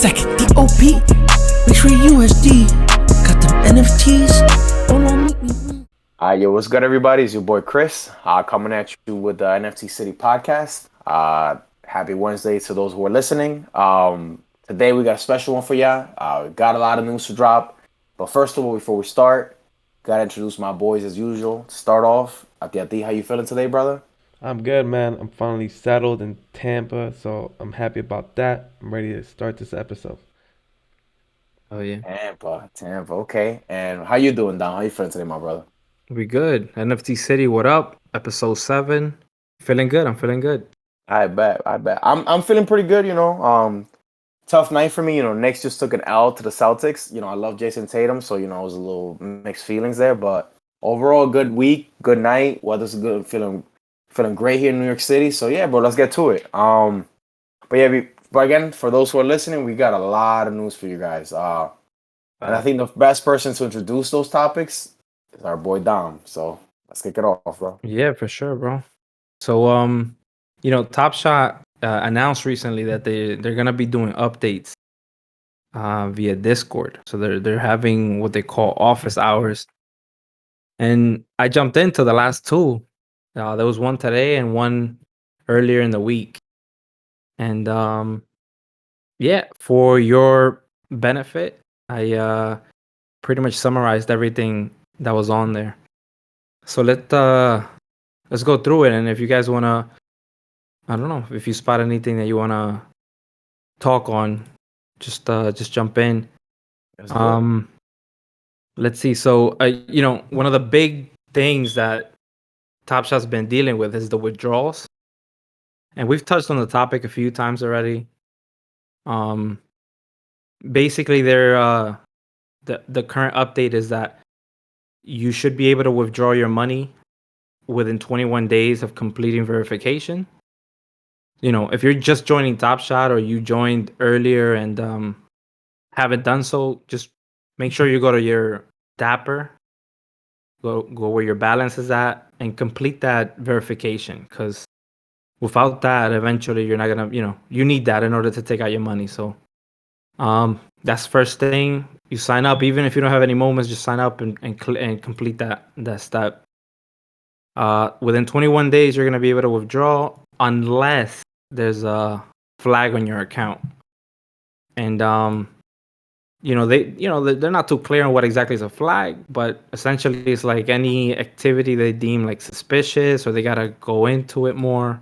Stack it, DOP. Make sure USD. Got them NFTs. Hold on, make me. Yo, what's good, everybody? It's your boy Chris, coming at you with the NFT City podcast. Happy Wednesday to those who are listening. Today we got a special one for y'all. We got a lot of news to drop, but first of all, before we start, gotta introduce my boys as usual. To start off, Ati, how you feeling today, brother? I'm good, man. I'm finally settled in Tampa, so I'm happy about that. I'm ready to start this episode. Oh yeah, Tampa, okay. And how you doing, Don? How you feeling today, my brother? we good. NFT City, what up? Episode 7. Feeling good. I'm feeling good. I bet. I'm feeling pretty good, tough night for me. Knicks just took an L to the Celtics. I love Jason Tatum, so it was a little mixed feelings there. But overall, good week, good night. Weather's good. Feeling great here in New York City. So yeah, bro, let's get to it. But again, for those who are listening, we got a lot of news for you guys. And I think the best person to introduce those topics is our boy Dom. So let's kick it off, bro. Yeah, for sure, bro. So Top Shot announced recently that they're gonna be doing updates via Discord. So they're having what they call office hours. And I jumped into the last two. There was one today and one earlier in the week. And for your benefit, I pretty much summarized everything that was on there. So let's go through it, and if you guys wanna, I don't know, if you spot anything that you wanna talk on, just jump in. Let's see. So one of the big things that Top Shot's been dealing with is the withdrawals, and we've touched on the topic a few times already. Basically, the current update is that you should be able to withdraw your money within 21 days of completing verification. If you're just joining Top Shot or you joined earlier and haven't done so, just make sure you go to your dapper, go where your balance is at, and complete that verification. Because without that, eventually you're not gonna, you need that in order to take out your money. So, that's first thing. You sign up, even if you don't have any moments. Just sign up and complete that step. Within 21 days, you're gonna be able to withdraw unless there's a flag on your account. And they're not too clear on what exactly is a flag, but essentially it's like any activity they deem like suspicious, or they gotta go into it more.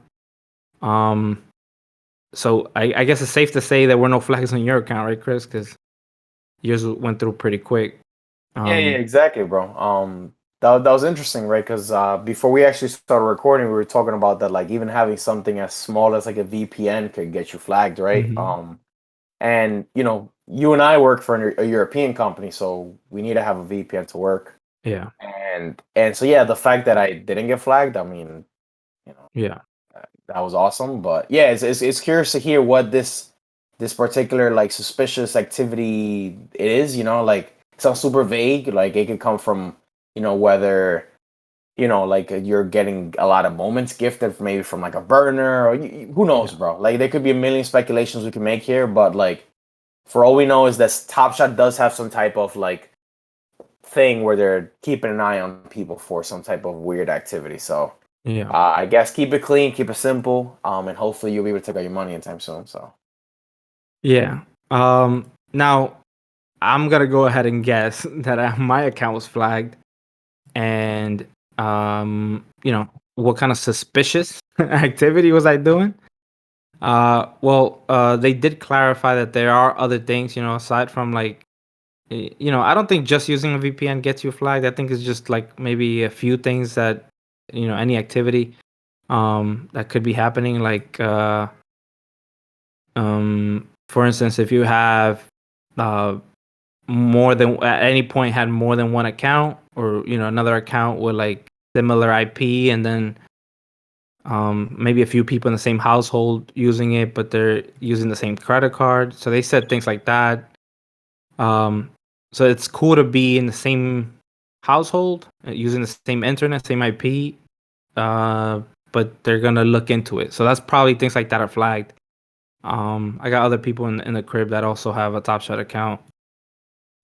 So I guess it's safe to say there were no flags on your account, right, Chris? Because yours went through pretty quick. Yeah, exactly, bro. That was interesting, right? Because before we actually started recording, we were talking about that, like even having something as small as like a VPN could get you flagged, right? Mhm. And you and I work for a European company, so we need to have a VPN to work. Yeah. And so yeah, the fact that I didn't get flagged, I mean, Yeah. that was awesome. But yeah, it's curious to hear what this particular like suspicious activity is. Like it sounds super vague. Like it could come from whether like you're getting a lot of moments gifted maybe from like a burner, or who knows, bro. Like there could be a million speculations we can make here, but like for all we know is that Top Shot does have some type of like thing where they're keeping an eye on people for some type of weird activity. So Yeah. I guess keep it clean, keep it simple, and hopefully you'll be able to take out your money in time soon. So Yeah. Now I'm gonna go ahead and guess that my account was flagged, and what kind of suspicious activity was I doing? They did clarify that there are other things, aside from like, I don't think just using a VPN gets you flagged. I think it's just like maybe a few things that, any activity, that could be happening. Like, for instance, if you have, more than at any point had more than one account, or another account with like similar IP, and then maybe a few people in the same household using it, but they're using the same credit card. So they said things like that. So it's cool to be in the same household, using the same internet, same IP, but they're gonna look into it. So that's probably things like that are flagged. I got other people in the crib that also have a Top Shot account.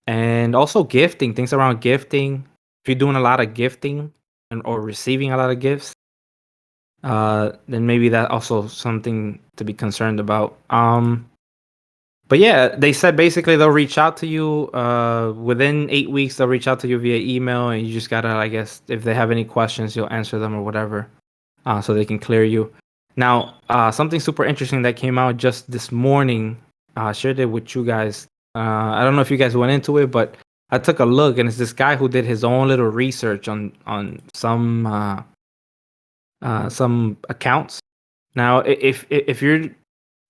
And also gifting, things around gifting. If you're doing a lot of gifting or receiving a lot of gifts, then maybe that also something to be concerned about. But yeah, they said basically they'll reach out to you within 8 weeks. They'll reach out to you via email, and you just gotta, I guess, if they have any questions, you'll answer them or whatever, so they can clear you. Now, something super interesting that came out just this morning. Shared it with you guys. I don't know if you guys went into it, but I took a look, and it's this guy who did his own little research on some accounts. Now, if you're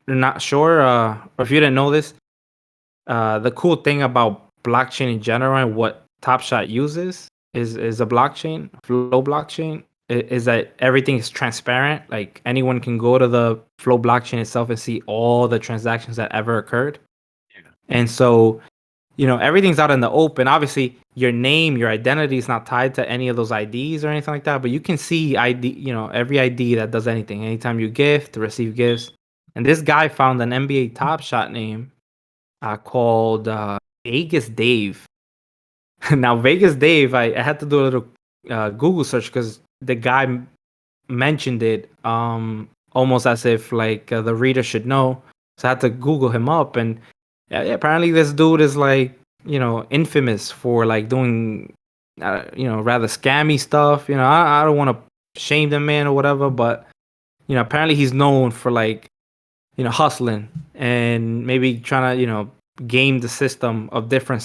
not sure, or if you didn't know this, the cool thing about blockchain in general and what Top Shot uses is a blockchain, Flow blockchain, is that everything is transparent. Like anyone can go to the Flow blockchain itself and see all the transactions that ever occurred. Yeah. And so, everything's out in the open. Obviously, your name, your identity is not tied to any of those IDs or anything like that, but you can see every ID that does anything. Anytime you gift, receive gifts. And this guy found an NBA Top Shot name called Vegas Dave. Now, Vegas Dave, I had to do a little Google search because the guy mentioned it almost as if like the reader should know. So I had to Google him up, and yeah, apparently this dude is like infamous for like doing rather scammy stuff. I don't want to shame the man or whatever, but apparently he's known for like hustling and maybe trying to game the system of different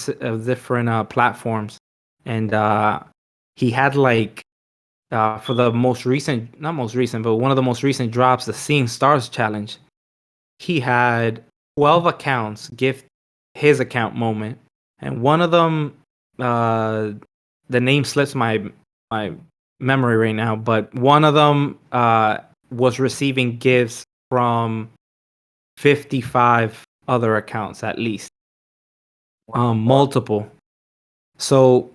platforms. And he had like for the most recent, not most recent, but one of the most recent drops, the Seeing Stars challenge, he had 12 accounts gift his account moment, and one of them, the name slips my memory right now, but one of them was receiving gifts from 55 other accounts at least. Multiple. So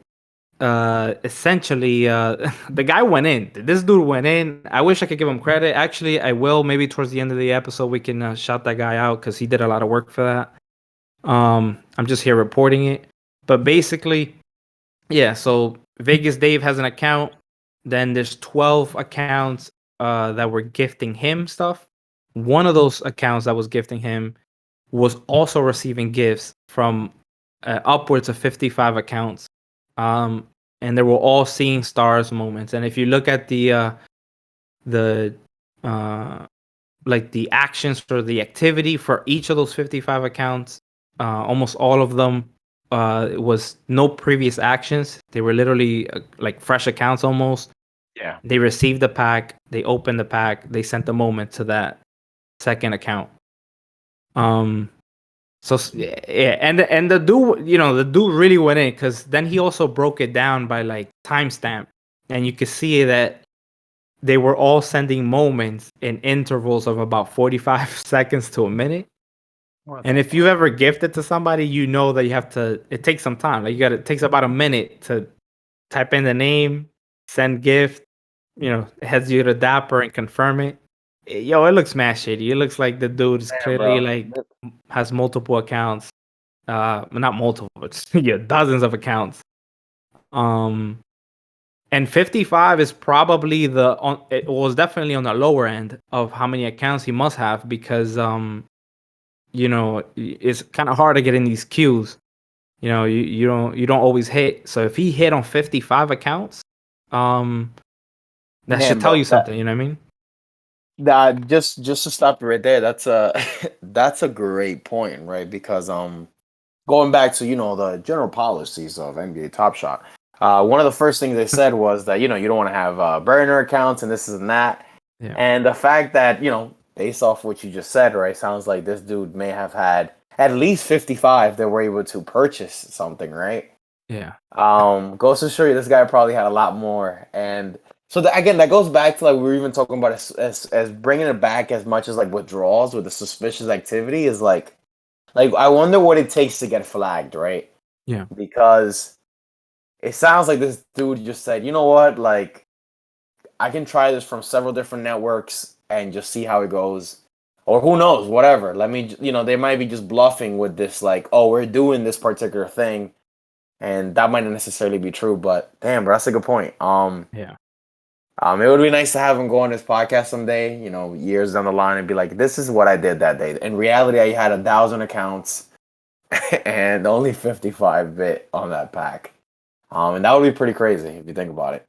essentially the guy went in. This dude went in. I wish I could give him credit. Actually, I will. Maybe towards the end of the episode we can shout that guy out because he did a lot of work for that. I'm just here reporting it. But basically, yeah, so Vegas Dave has an account. Then there's 12 accounts that were gifting him stuff. One of those accounts that was gifting him was also receiving gifts from upwards of 55 accounts. And they were all Seeing Stars moments. And if you look at the like the actions for the activity for each of those 55 accounts, almost all of them it was no previous actions. They were literally like fresh accounts almost. Yeah. They received the pack, they opened the pack, they sent the moment to that second account. So yeah, and the dude, the dude really went in because then he also broke it down by like timestamp, and you could see that they were all sending moments in intervals of about 45 seconds to a minute. And if you've ever gifted to somebody, you know that you have to. It takes some time. Like it takes about a minute to type in the name, send gift. It has you to dapper and confirm it. Yo, it looks mad shitty. It looks like the dude is clearly like has multiple accounts. Not multiple, but yeah, dozens of accounts. And 55 is probably it was definitely on the lower end of how many accounts he must have because it's kind of hard to get in these queues. You don't always hit. So if he hit on 55 accounts, that should tell you something. You know what I mean? That just to stop you right there. That's a that's a great point, right? Because going back to the general policies of NBA Top Shot, one of the first things they said was that you don't want to have burner accounts and this and that. Yeah. And the fact that based off what you just said, right, sounds like this dude may have had at least 55 that were able to purchase something, right? Yeah. Goes to show you this guy probably had a lot more. And so again, that goes back to like we were even talking about as bringing it back as much as like withdrawals with the suspicious activity is like I wonder what it takes to get flagged, right? Yeah. Because it sounds like this dude just said, you know what, like I can try this from several different networks and just see how it goes. or who knows, whatever. Let me, they might be just bluffing with this, like, oh, we're doing this particular thing, and that might not necessarily be true. But damn, bro, that's a good point. Yeah. It would be nice to have him go on this podcast someday, years down the line, and be like, this is what I did that day. In reality, I had 1,000 accounts and only 55 bit on that pack. And that would be pretty crazy if you think about it.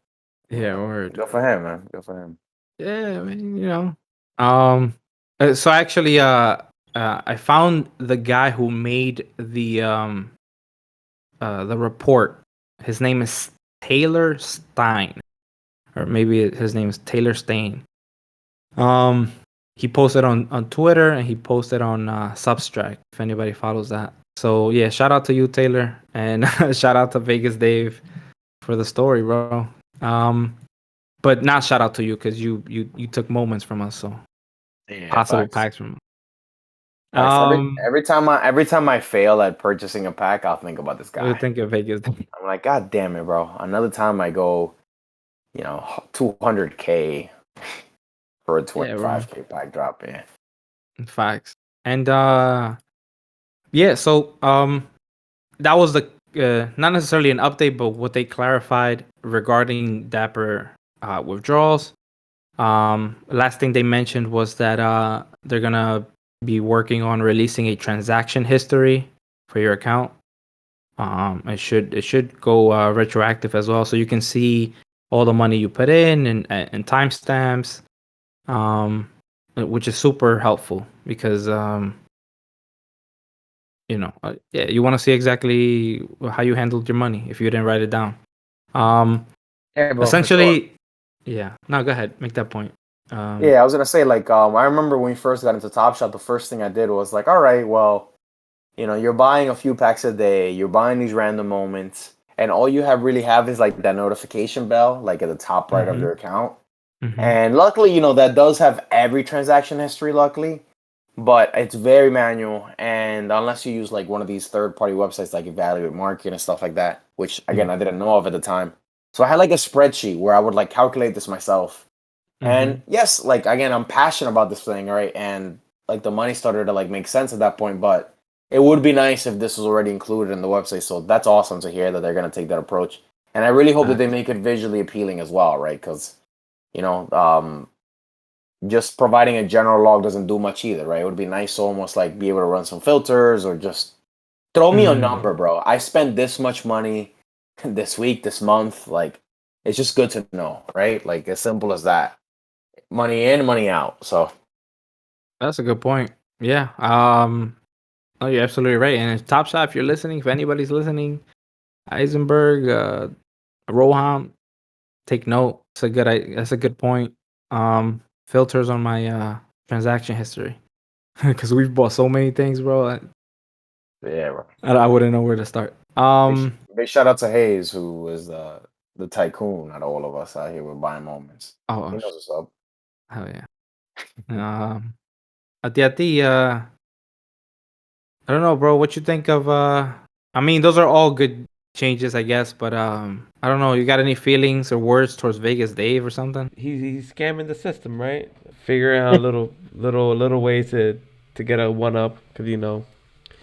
Yeah, word. Good for him, man. Good for him. Yeah, I mean, so actually, I found the guy who made the report. His name is Taylor Stein, or maybe his name is Taylor Stain. He posted on Twitter and he posted on Substack. If anybody follows that, so yeah, shout out to you, Taylor, and shout out to Vegas Dave for the story, bro. But not shout out to you because you took moments from us, so Yeah, possible facts. packs from. Every time I fail at purchasing a pack, I'll think about this I guy. think of Vegas. I'm like, God damn it, bro! Another time I go, 200K for a 25K pack drop. Yeah, Facts. And yeah, so that was the not necessarily an update, but what they clarified regarding Dapper withdrawals. Last thing they mentioned was that they're gonna be working on releasing a transaction history for your account. It should go retroactive as well, so you can see all the money you put in and timestamps, which is super helpful because yeah, you want to see exactly how you handled your money if you didn't write it down. yeah, bro, Essentially, for sure. yeah. No, go ahead, make that point. Yeah, I was gonna say, like, I remember when we first got into Top Shot, the first thing I did was like, all right, well, you're buying a few packs a day, you're buying these random moments, and all you really have is like that notification bell, like at the top right of your account. And luckily, that does have every transaction history, luckily, but it's very manual. And unless you use like one of these third-party websites like Evaluate Market and stuff like that, which again, I didn't know of at the time. So I had like a spreadsheet where I would like calculate this myself. And yes, like again, I'm passionate about this thing, right? And like the money started to like make sense at that point, but it would be nice if this was already included in the website. So that's awesome to hear that they're gonna take that approach. And I really hope that they make it visually appealing as well, right? Because just providing a general log doesn't do much either, right? It would be nice to almost like be able to run some filters or just throw me a number, bro. I spent this much money this week, this month. Like, it's just good to know, right? Like, as simple as that. Money in, money out. So that's a good point. Yeah. Oh, you're absolutely right. And Top Shot, if you're listening, if anybody's listening, Eisenberg, Roham, take note. That's a good point. Filters on my transaction history because we've bought so many things, bro. yeah, bro. I wouldn't know where to start. Big shout out to Hayes, who is the tycoon out of all of us out here with buying moments. Oh, He knows what's up. hell yeah. Ati, I don't know, bro. What you think of? I mean, those are all good changes, I guess. But I don't know. You got any feelings or words towards Vegas Dave or something? He's scamming the system, right? Figuring out little ways to get a one up, because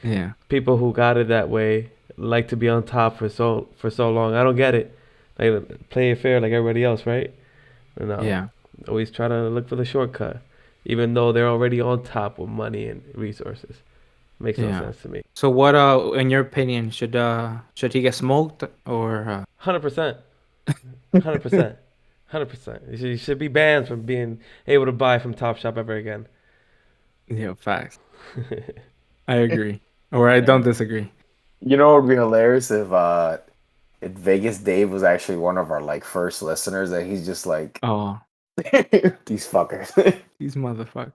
Yeah. people who got it that way like to be on top for so long. I don't get it. Like, play it fair like everybody else, right? Yeah. Always try to look for the shortcut, even though they're already on top with money and resources. Makes no sense to me. So what in your opinion, should he get smoked or 100%. 100%. 100%. You should be banned from being able to buy from Top Shop ever again. Yeah, facts. I agree. Or I don't disagree. You know what would be hilarious if Vegas Dave was actually one of our like first listeners, that he's just like, Oh, these fuckers. these motherfuckers.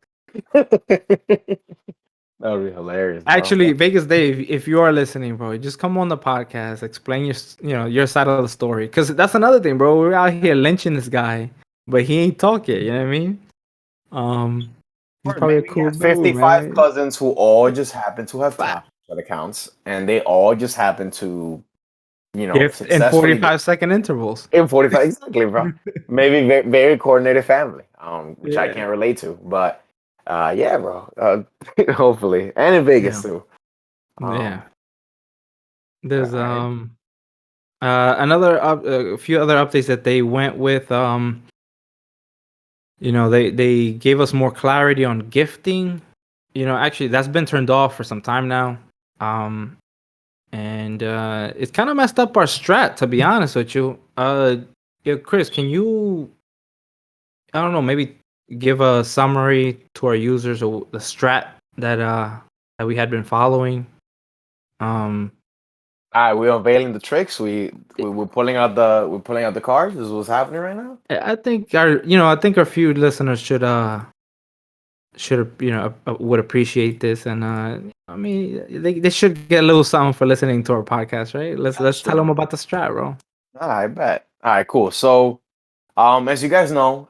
That would be hilarious, bro. Actually, Vegas Dave, if you are listening, bro, just come on the podcast, explain your side of the story, because that's another thing, bro. We're out here lynching this guy, but he ain't talk yet. You know what I mean? He's probably a cool dude, 55 man. cousins who all just happen to have Top Shot accounts, and they all just happen to, If in 45-second intervals. In 45, exactly, bro. Maybe very, very coordinated family, which I can't relate to, but Yeah, bro. Hopefully, and in Vegas Yeah. too. Yeah. Um, There's alright. a few other updates that they went with. They gave us more clarity on gifting. Actually, that's been turned off for some time now. Um, and it's kind of messed up our strat, to be honest with you. Yeah, Chris, can you, I don't know, maybe give a summary to our users of the strat that we had been following? Um, We're unveiling the tricks. We're pulling out the cards. This is what's happening right now. I think our few listeners should would appreciate this, and I mean they should get a little something for listening to our podcast, right? Let's tell them Sure. about the strat, bro. I bet. All right, cool. So, as you guys know,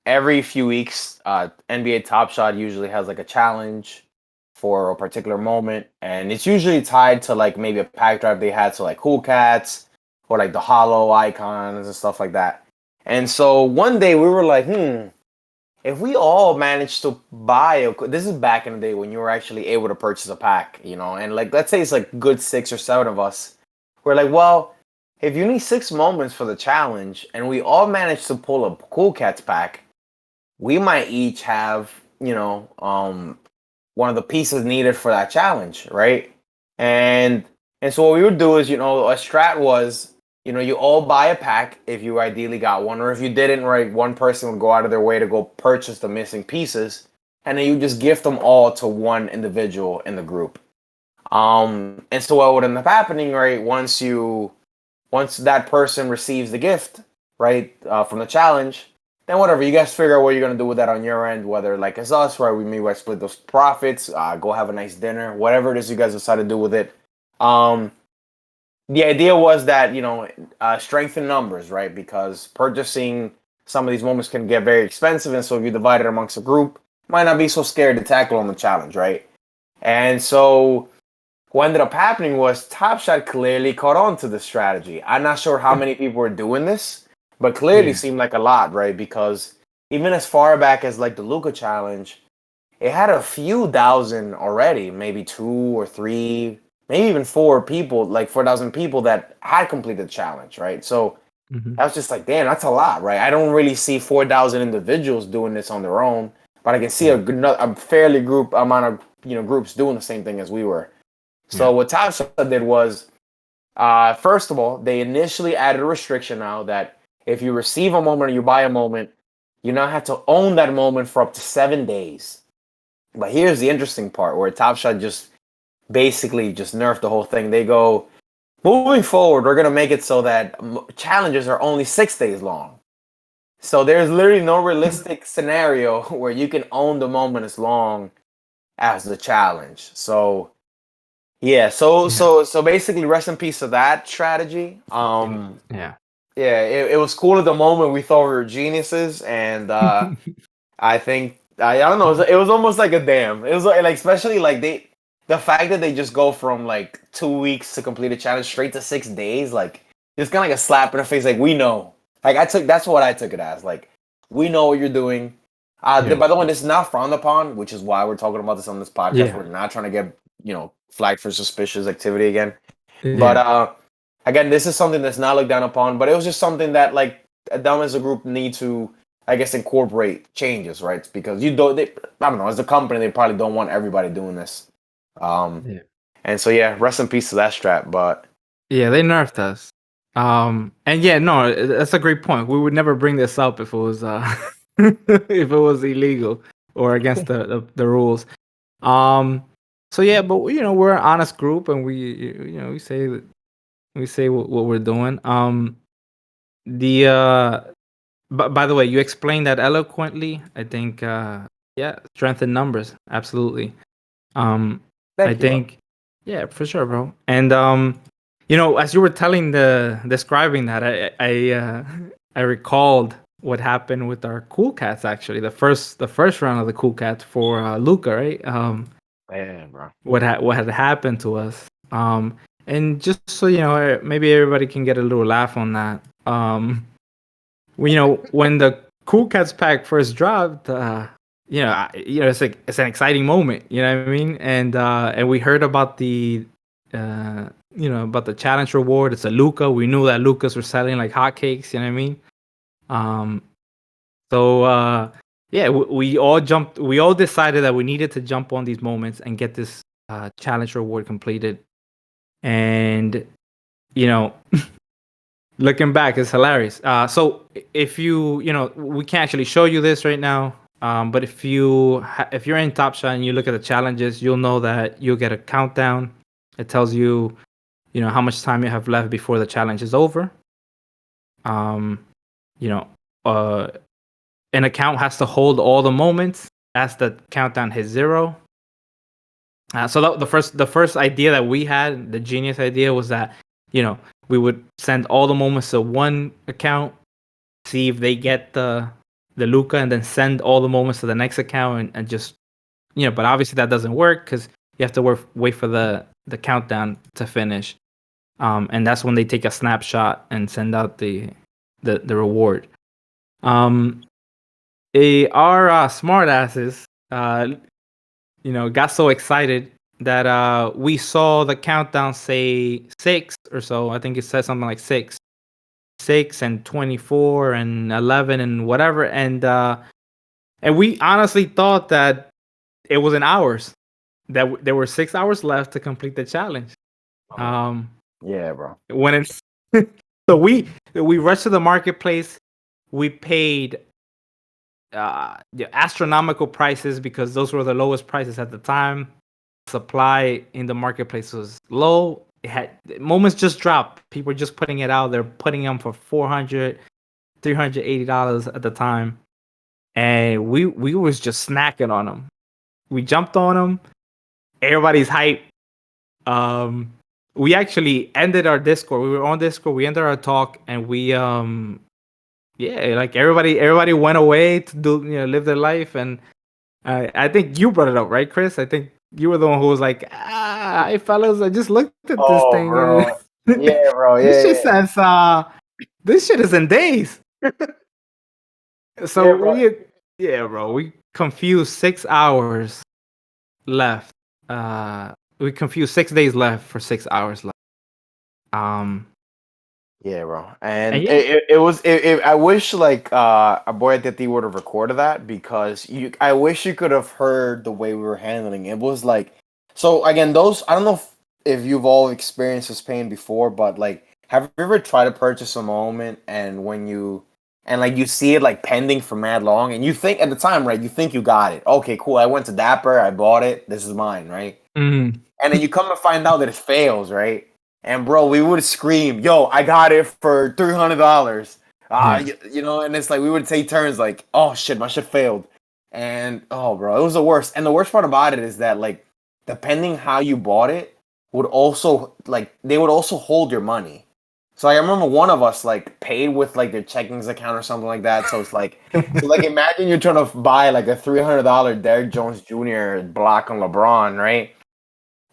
every few weeks, NBA Top Shot usually has like a challenge for a particular moment, and it's usually tied to like maybe a pack drive they had, so like Cool Cats or like the Hollow icons and stuff like that. And so one day we were like, if we all managed to this is back in the day when you were actually able to purchase a pack, and like let's say it's like good 6 or 7 of us. We're like, well, if you need 6 moments for the challenge and we all manage to pull a Cool Cats pack, we might each have, one of the pieces needed for that challenge, right? And so what we would do is, a strat was, you all buy a pack if you ideally got one, or if you didn't, right, one person would go out of their way to go purchase the missing pieces, and then you just gift them all to one individual in the group. And so what would end up happening, right, once that person receives the gift, right, from the challenge, then whatever, you guys figure out what you're gonna do with that on your end, whether like it's us, right, we maybe split those profits, go have a nice dinner, whatever it is you guys decide to do with it. Um, the idea was that, strength in numbers, right, because purchasing some of these moments can get very expensive, and so if you divide it amongst a group, might not be so scared to tackle on the challenge, right? And so what ended up happening was Top Shot clearly caught on to the strategy. I'm not sure how many people were doing this, but clearly Yeah. seemed like a lot, right? Because even as far back as like the Luca challenge, it had a few thousand already, maybe 2 or 3, maybe even 4 people, like 4,000 people that had completed the challenge, right? So Hmm. I was just like, damn, that's a lot, right? I don't really see 4,000 individuals doing this on their own, but I can see Yeah. a fairly group amount of groups doing the same thing as we were. Yeah. So what Top Shot did was, first of all, they initially added a restriction now that if you receive a moment or you buy a moment, you now have to own that moment for up to 7 days. But here's the interesting part where Top Shot just basically just nerfed the whole thing. They go, moving forward, we're gonna make it so that challenges are only 6 days long. So there's literally no realistic scenario where you can own the moment as long as the challenge. So yeah, Yeah. so basically, rest in peace to that strategy. Yeah. Yeah, it was cool at the moment. We thought we were geniuses, and I think I don't know. It was almost like a damn. It was like especially like the fact that they just go from like 2 weeks to complete a challenge straight to 6 days, like it's kind of like a slap in the face. Like we know, like that's what I took it as. Like we know what you're doing. Yeah. By the way, this is not frowned upon, which is why we're talking about this on this podcast. Yeah. We're not trying to get flagged for suspicious activity again. But Yeah. again, this is something that's not looked down upon. But it was just something that like them as a group need to, I guess, incorporate changes, right? Because I don't know, as a company, they probably don't want everybody doing this. Yeah. And so yeah, rest in peace to that strap. But Yeah, they nerfed us. And yeah, no, that's a great point. We would never bring this up if it was if it was illegal or against the rules. Um, so yeah, but we're an honest group, and we say what we're doing. The by the way, you explained that eloquently. I think yeah, strength in numbers, absolutely. Um, I thank you, bro. think yeah, for sure, bro. And as you were describing that, I recalled what happened with our cool cats. Actually, the first round of the cool cats for Luca, right? Yeah, bro. What had happened to us. And just so maybe everybody can get a little laugh on that. When the Cool Cats pack first dropped, it's like it's an exciting moment. You know what I mean? And we heard about about the challenge reward. It's a Luca. We knew that Lucas were selling like hotcakes. You know what I mean? Yeah, we all jumped. We all decided that we needed to jump on these moments and get this challenge reward completed. And looking back, it's hilarious. So if we can't actually show you this right now. But if you're in Top Shot and you look at the challenges, you'll know that you'll get a countdown. It tells you, how much time you have left before the challenge is over. An account has to hold all the moments as the countdown hits 0. So the first idea that we had, the genius idea, was that we would send all the moments to one account, see if they get the Luca, and then send all the moments to the next account and just but obviously that doesn't work because you have to wait for the countdown to finish, and that's when they take a snapshot and send out the reward. Our smart asses got so excited that we saw the countdown say 6 or so. I think it said something like 6 and 24 and 11 and whatever, and we honestly thought that it was in hours, that there were 6 hours left to complete the challenge. Yeah, bro. When it's so we rushed to the marketplace. We paid astronomical prices because those were the lowest prices at the time. Supply in the marketplace was low. Moments just dropped. People were just putting it out. They're putting them for $400, $380 at the time, and we was just snacking on them. We jumped on them. Everybody's hype. We actually ended our Discord. We were on Discord. We ended our talk, and we like everybody went away to do live their life. And I think you brought it up, right, Chris? I think you were the one who was like, "Hey, fellas, I just looked at this thing. Bro. Yeah, bro. Yeah, this shit says this shit is in days." So bro, we confused 6 hours left. We confused 6 days left for 6 hours left. Yeah, bro. And yeah. it was. I wish like our boy Titi would have recorded that because I wish you could have heard the way we were handling it. It was like, so again, those, I don't know if you've all experienced this pain before, but like, have you ever tried to purchase a moment and you see it like pending for mad long, and you think at the time, right? You think you got it. Okay, cool. I went to Dapper. I bought it. This is mine, right? Mm. And then you come to find out that it fails, right? And bro, we would scream, "Yo, I got it for $300." And it's like we would take turns, like, "Oh shit, my shit failed," and oh, bro, it was the worst. And the worst part about it is that, like, depending how you bought it, would also they would also hold your money. So I remember one of us like paid with like their checkings account or something like that. So it's like, imagine you're trying to buy like a $300 Derrick Jones Jr. block on LeBron, right?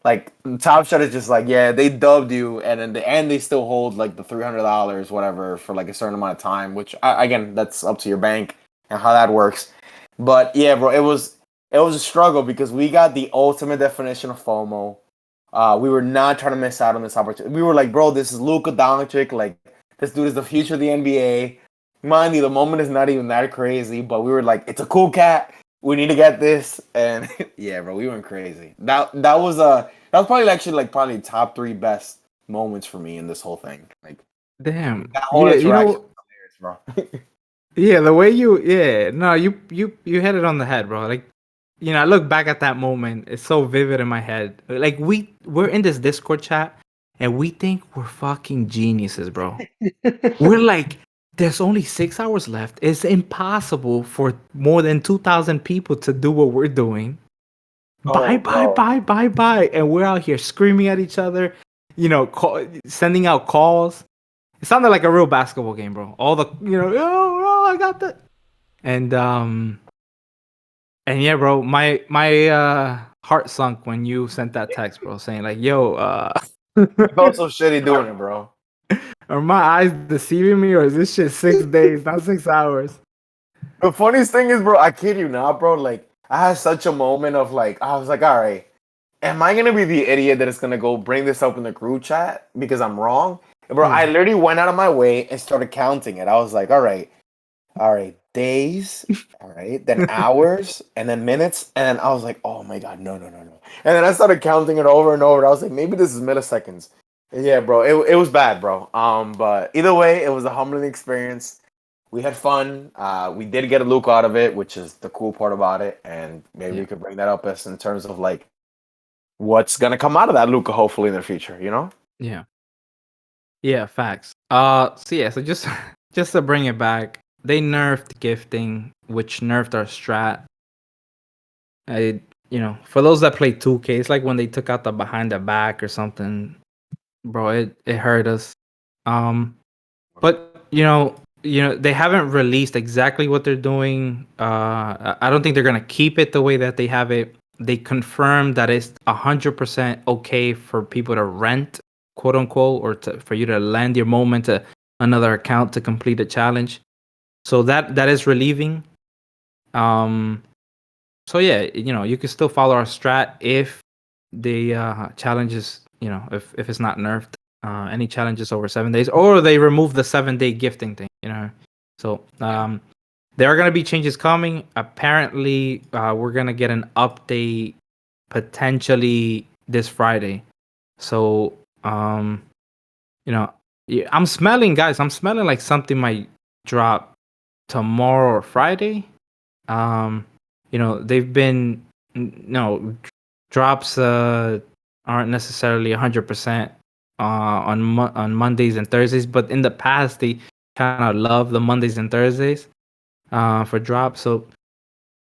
Like Top Shot is just like, yeah, they dubbed you, and in the end they still hold like the $300 whatever for like a certain amount of time, which again, that's up to your bank and how that works. But yeah, bro, it was a struggle because we got the ultimate definition of FOMO. We were not trying to miss out on this opportunity. We were like, bro, this is Luka Doncic, like this dude is the future of the NBA. Mind you, the moment is not even that crazy, but we were like, it's a cool cat. We need to get this, and yeah, bro, we went crazy. That was probably actually like probably top 3 best moments for me in this whole thing. Like, damn, that whole interaction was hilarious, bro. Yeah, the way you hit it on the head, bro. Like, I look back at that moment. It's so vivid in my head. Like we're in this Discord chat, and we think we're fucking geniuses, bro. We're like, there's only 6 hours left. It's impossible for more than 2,000 people to do what we're doing. Bye. And we're out here screaming at each other, sending out calls. It sounded like a real basketball game, bro. All the, oh, I got that. And yeah, bro, my heart sunk when you sent that text, bro, saying like, yo, I felt so shitty doing it, bro. Are my eyes deceiving me, or is this shit 6 days, not 6 hours? The funniest thing is, bro, I kid you not, bro. Like, I had such a moment of like, I was like, all right, am I gonna be the idiot that is gonna go bring this up in the group chat because I'm wrong? Bro, I Yeah. literally went out of my way and started counting it. I was like, all right, days, all right, then hours, and then minutes, and then I was like, oh my god, no, no, no, no. And then I started counting it over and over. I was like, maybe this is milliseconds. Yeah, bro, it was bad, bro. But either way, it was a humbling experience. We had fun. We did get a look out of it, which is the cool part about it, and maybe we Yeah. could bring that up as in terms of like what's gonna come out of that Luca, hopefully in the future. You know? Yeah. Yeah, facts. So yeah, so just just to bring it back, they nerfed gifting, which nerfed our strat. I, for those that play 2K, it's like when they took out the behind the back or something, bro. It hurt us. But they haven't released exactly what they're doing. I don't think they're gonna keep it the way that they have it. They confirmed that it's 100% okay for people to rent, quote unquote, or for you to lend your moment to another account to complete a challenge. So that is relieving. Um, so yeah, you can still follow our strat if the challenges, if it's not nerfed, any challenges over 7 days, or they remove the 7 day gifting thing. So there are gonna be changes coming. Apparently, we're gonna get an update potentially this Friday. So yeah, guys. I'm smelling like something might drop tomorrow or Friday. Um, they've been no drops aren't necessarily 100% on Mondays and Thursdays, but in the past they kind of love the Mondays and Thursdays for drops. So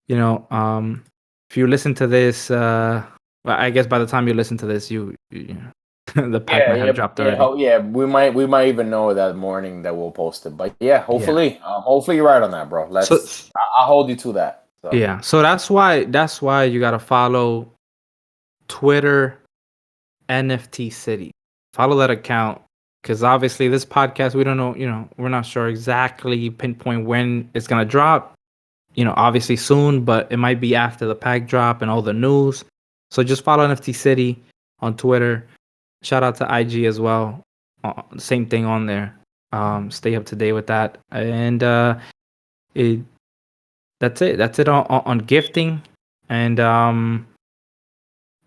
if you listen to this, well, I guess by the time you listen to this, the pack Yeah, might yeah, have dropped yeah. already. Yeah, we might even know that morning that we'll post it. But yeah, Yeah. hopefully you're right on that, bro. So I'll hold you to that. So yeah, so that's why you gotta follow Twitter NFT City. Follow that account because obviously this podcast we don't know. We're not sure exactly pinpoint when it's gonna drop. Obviously soon, but it might be after the pack drop and all the news. So just follow NFT City on Twitter. Shout out to IG as well. Same thing on there. Stay up to date with that. And it that's it. That's it on gifting. And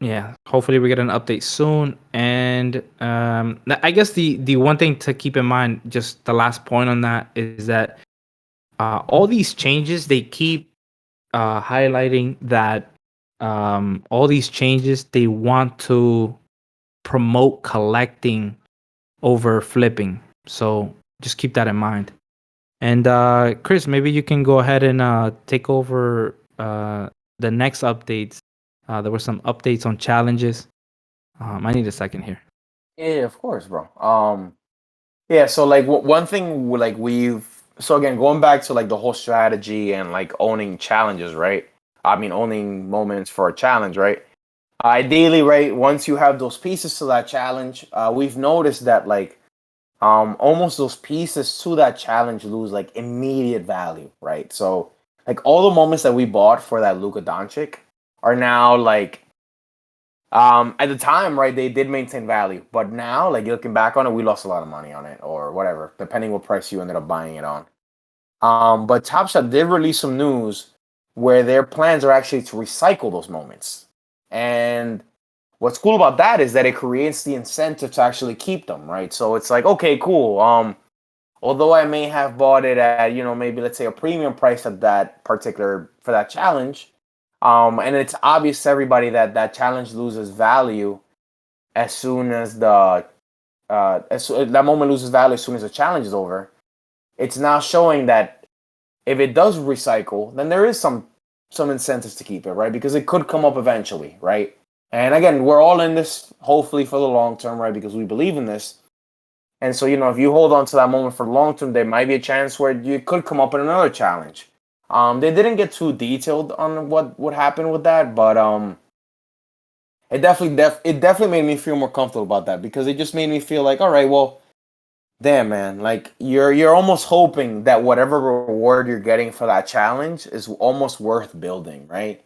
yeah, hopefully we get an update soon. And I guess the one thing to keep in mind, just the last point on that, is that all these changes they keep highlighting that all these changes they want to promote collecting over flipping. So just keep that in mind. And Chris, maybe you can go ahead and take over the next updates. There were some updates on challenges. I need a second here. yeah, of course, bro. Yeah, so like one thing like so again going back to like the whole strategy and like owning challenges, right? I mean owning moments for a challenge, right? Ideally, right, once you have those pieces to that challenge, we've noticed that like almost those pieces to that challenge lose like immediate value, right? So like all the moments that we bought for that Luka Doncic are now like at the time, right, they did maintain value, but now, like looking back on it, we lost a lot of money on it, or whatever, depending what price you ended up buying it on. But Top Shot did release some news where their plans are actually to recycle those moments. And what's cool about that is that it creates the incentive to actually keep them, right? So it's like, okay, cool. Although I may have bought it at, maybe let's say a premium price at that particular for that challenge, and it's obvious to everybody that that challenge loses value as soon as that moment loses value as soon as the challenge is over. It's now showing that if it does recycle, then there is some incentives to keep it, right? Because it could come up eventually, right? And again, we're all in this hopefully for the long term, right? Because we believe in this. And so, if you hold on to that moment for the long term, there might be a chance where you could come up in another challenge. They didn't get too detailed on what would happen with that, but it definitely made me feel more comfortable about that because it just made me feel like, all right, well, damn man, like you're almost hoping that whatever reward you're getting for that challenge is almost worth building, right?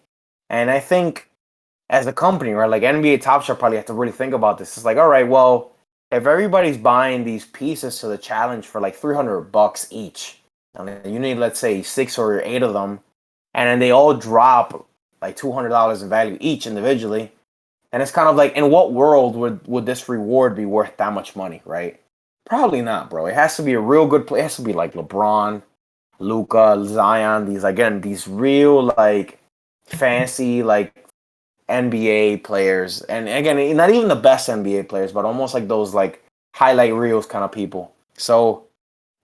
And I think as a company, right, like NBA Top Shot probably have to really think about this. It's like, all right, well, if everybody's buying these pieces to the challenge for like $300 each, and you need, let's say, 6 or 8 of them, and then they all drop like $200 in value each individually, and it's kind of like, in what world would this reward be worth that much money, right? Probably not, bro. It has to be a real good play. It has to be like LeBron, Luca, Zion. These real like fancy like NBA players, and again, not even the best NBA players, but almost like those like highlight reels kind of people. So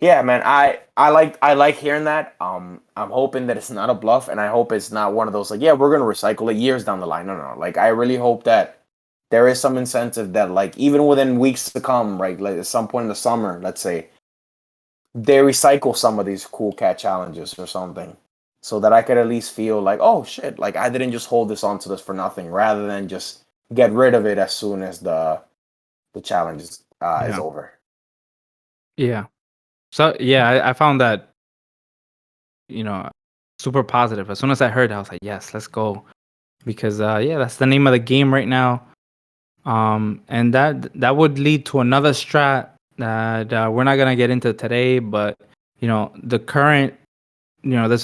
yeah, man, I like hearing that. I'm hoping that it's not a bluff, and I hope it's not one of those like, yeah, we're gonna recycle it years down the line. No, no, no. Like I really hope that there is some incentive that like even within weeks to come, right? Like at some point in the summer, let's say, they recycle some of these cool cat challenges or something, so that I could at least feel like, oh shit, like I didn't just hold this onto this for nothing, rather than just get rid of it as soon as the challenge is Yeah. over. Yeah. So yeah, I found that, you know, super positive. As soon as I heard, I was like, yes, let's go, because yeah, that's the name of the game right now. And that would lead to another strat that we're not gonna get into today, but there's a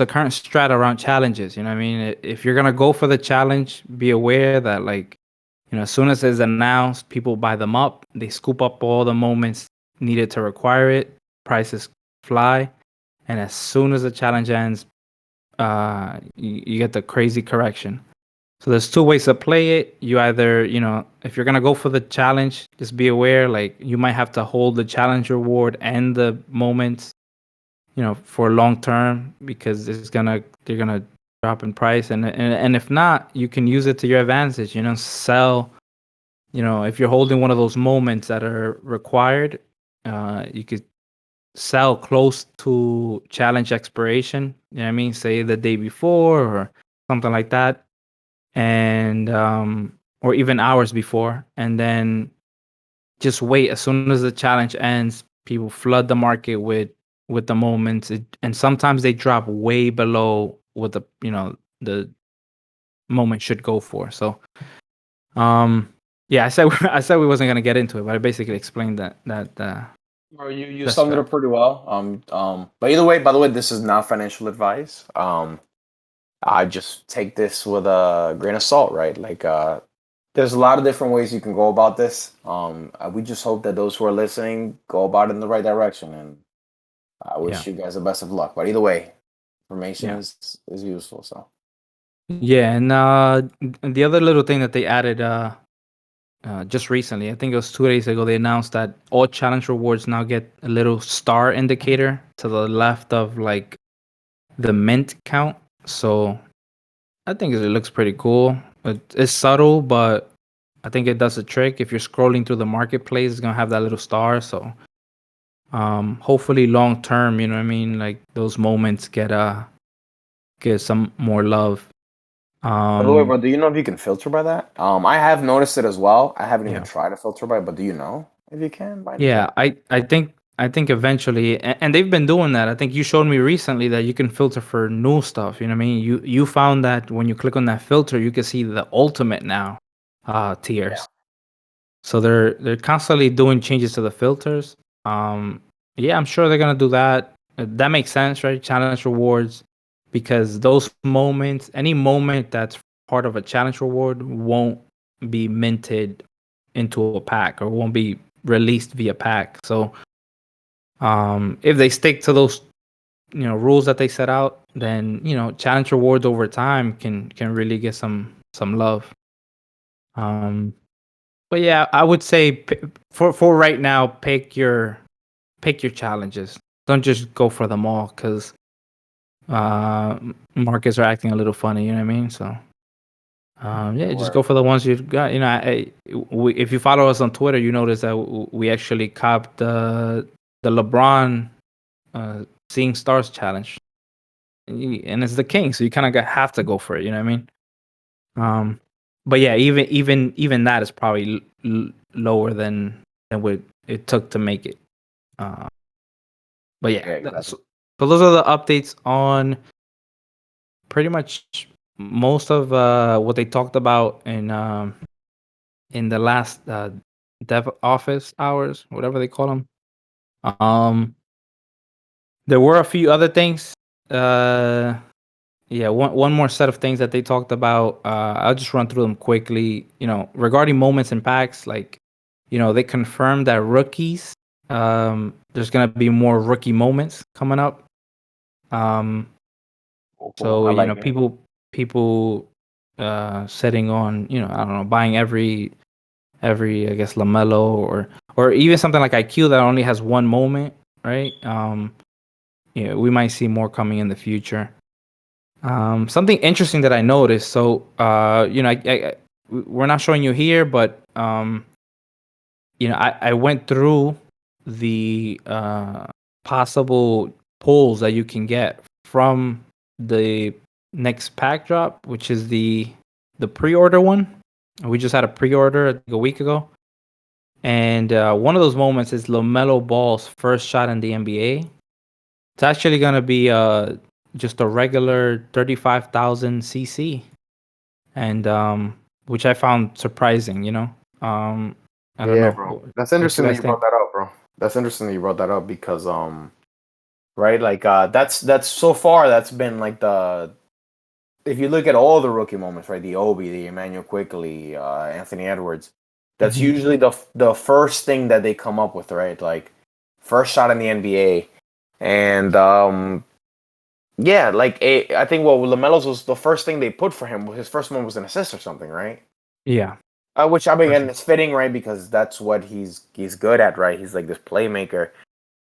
current strat around challenges. You know what I mean? If you're gonna go for the challenge, be aware that, like, as soon as it's announced, people buy them up. They scoop up all the moments needed to require it. Prices fly, and as soon as the challenge ends, you get the crazy correction. So there's two ways to play it. You either, if you're gonna go for the challenge, just be aware, like, you might have to hold the challenge reward and the moments, for long term, because they're gonna drop in price. And if not, you can use it to your advantage. Sell. If you're holding one of those moments that are required, you could sell close to challenge expiration. You know what I mean? Say the day before or something like that, and or even hours before, and then just wait. As soon as the challenge ends, people flood the market with the moments, and sometimes they drop way below what the moment should go for. So yeah, I said I said we wasn't gonna get into it, but I basically explained that Bro, you that's summed it right. up pretty well. But either way, by the way, this is not financial advice. I just take this with a grain of salt, right? Like, there's a lot of different ways you can go about this. We just hope that those who are listening go about it in the right direction, and I Yeah. wish you guys the best of luck. But either way, information Yeah. is useful. So Yeah, and the other little thing that they added just recently, I think it was 2 days ago, they announced that all challenge rewards now get a little star indicator to the left of, like, the mint count. So I think it looks pretty cool. It's subtle, but I think it does a trick. If you're scrolling through the marketplace, it's gonna have that little star. So hopefully long term, you know what I mean, like, those moments get some more love. by the way, Um bro, do you know if you can filter by that? I have noticed it as well. I haven't even yeah. tried to filter by it, but do you know if you can by any chance? Yeah, I think eventually, and they've been doing that. I think you showed me recently that you can filter for new stuff. You know what I mean? You found that when you click on that filter, you can see the ultimate now Yeah. tiers. So they're constantly doing changes to the filters. Yeah, I'm sure they're gonna do that. That makes sense, right? Challenge rewards, because those moments, any moment that's part of a challenge reward, won't be minted into a pack, or won't be released via pack. So if they stick to those rules that they set out, then challenge rewards over time can really get some love. Um, but yeah, I would say, for right now, pick your challenges. Don't just go for them all, because markets are acting a little funny. You know what I mean? So yeah, just Word. go for the ones you've got. If you follow us on Twitter, you notice that we actually copped the LeBron Seeing Stars challenge, and it's the king, so you kind of have to go for it. You know what I mean? But yeah, even that is probably lower than what it took to make it. Uh, but yeah, Yeah, exactly. so those are the updates on pretty much most of what they talked about in the last dev office hours, whatever they call them. There were a few other things. Yeah, one more set of things that they talked about. I'll just run through them quickly. Regarding moments and packs, like, they confirmed that rookies, there's gonna be more rookie moments coming up. Um, Cool. so I like it. people setting on, I don't know, buying every I guess Lamelo or even something like IQ that only has one moment, right? We might see more coming in the future. Something interesting that I noticed. So, we're not showing you here, but I went through the possible pulls that you can get from the next pack drop, which is the pre-order one. We just had a pre-order, I think, a week ago, and one of those moments is LaMelo Ball's first shot in the NBA. It's actually gonna be just a regular 35,000 CC, and which I found surprising. I don't Yeah, know bro. That's what you interesting that guys you think. brought that up, bro. That's interesting that you brought that up because right, like that's so far that's been like the if you look at all the rookie moments, right, the Obi, the Emmanuel Quickly, Anthony Edwards, that's Mhm. usually the first thing that they come up with, right? Like first shot in the NBA, and yeah, like I think what Lamelo's was the first thing they put for him. His first one was an assist or something, right? Yeah. Which I mean, For and sure. it's fitting, right? Because that's what he's good at, right? He's like this playmaker.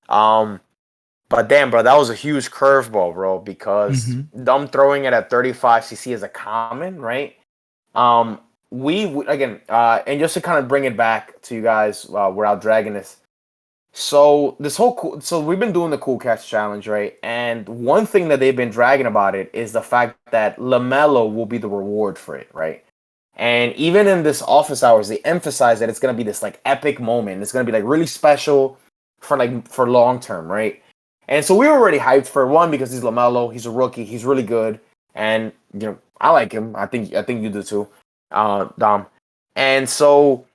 Um, but damn, bro, that was a huge curveball, bro. Because Mhm. them throwing it at 35 cc as a common, right? Um, again, and just to kind of bring it back to you guys without dragging this. So so we've been doing the Cool Catch Challenge, right? And one thing that they've been dragging about it is the fact that Lamelo will be the reward for it, right? And even in this office hours, they emphasize that it's gonna be this like epic moment. It's gonna be like really special for long term, right? And so we were already hyped for one because he's Lamelo, he's a rookie, he's really good, and I like him. I think you do too, Dom. And so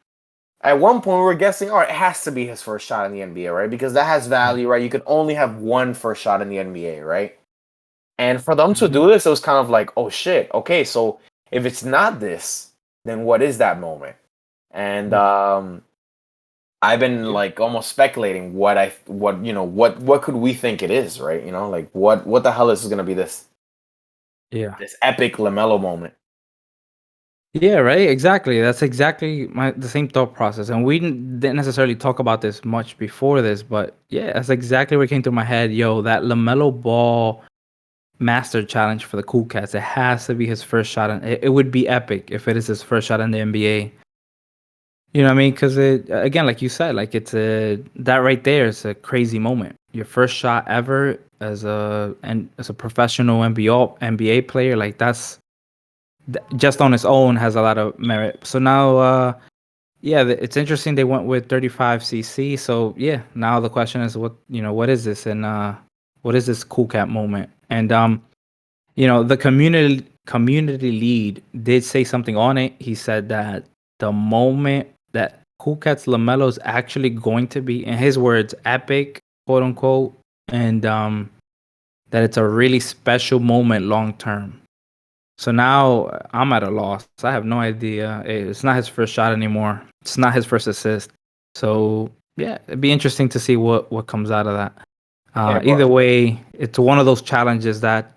at one point we were guessing, all right, it has to be his first shot in the NBA, right? Because that has Yeah. value, right? You could only have one first shot in the NBA, right? And for them to Mhm. do this, it was kind of like, oh shit, okay, so if it's not this, then what is that moment? And Yeah. I've been Yeah. like almost speculating what could we think it is, right? Like what the hell is gonna be Yeah. this epic Lamelo moment? Yeah, right. Exactly. That's exactly the same thought process, and we didn't necessarily talk about this much before this, but yeah, that's exactly what came through my head. Yo, that Lamelo Ball Master Challenge for the Cool Cats. It has to be his first shot, and it would be epic if it is his first shot in the NBA. You know what I mean? Because it again, like you said, like that right there is a crazy moment. Your first shot ever as a professional NBA player, like that's just on its own has a lot of merit. So now, yeah, it's interesting they went with 35 cc. So yeah, now the question is what is this, and what is this Cool Cat moment? And the community lead did say something on it. He said that the moment that Cool Cat's Lamelo is actually going to be, in his words, epic, quote unquote, and that it's a really special moment long term. So now I'm at a loss. I have no idea. It's not his first shot anymore. It's not his first assist. So yeah, it'd be interesting to see what comes out of that. Yeah, Either but way, it's one of those challenges that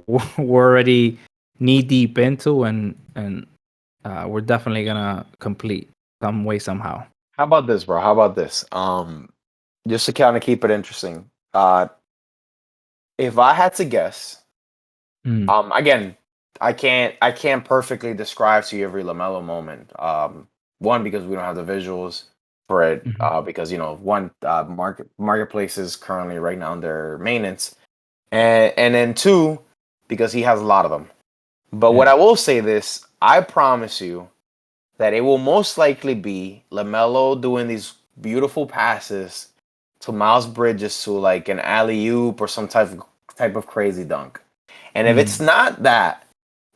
we're already knee deep into, and we're definitely gonna complete some way somehow. how about this, bro? How about this? Just to kind of keep it interesting. If I had to guess, Mm, again, I can't perfectly describe to you every Lamelo moment. One because we don't have the visuals for it. mhm, Because one marketplace is currently right now under maintenance, and then two because he has a lot of them. But what yeah. I will say this, I promise you that it will most likely be Lamelo doing these beautiful passes to Miles Bridges to like an alley oop or some type of crazy dunk. And if it's Mm, not that,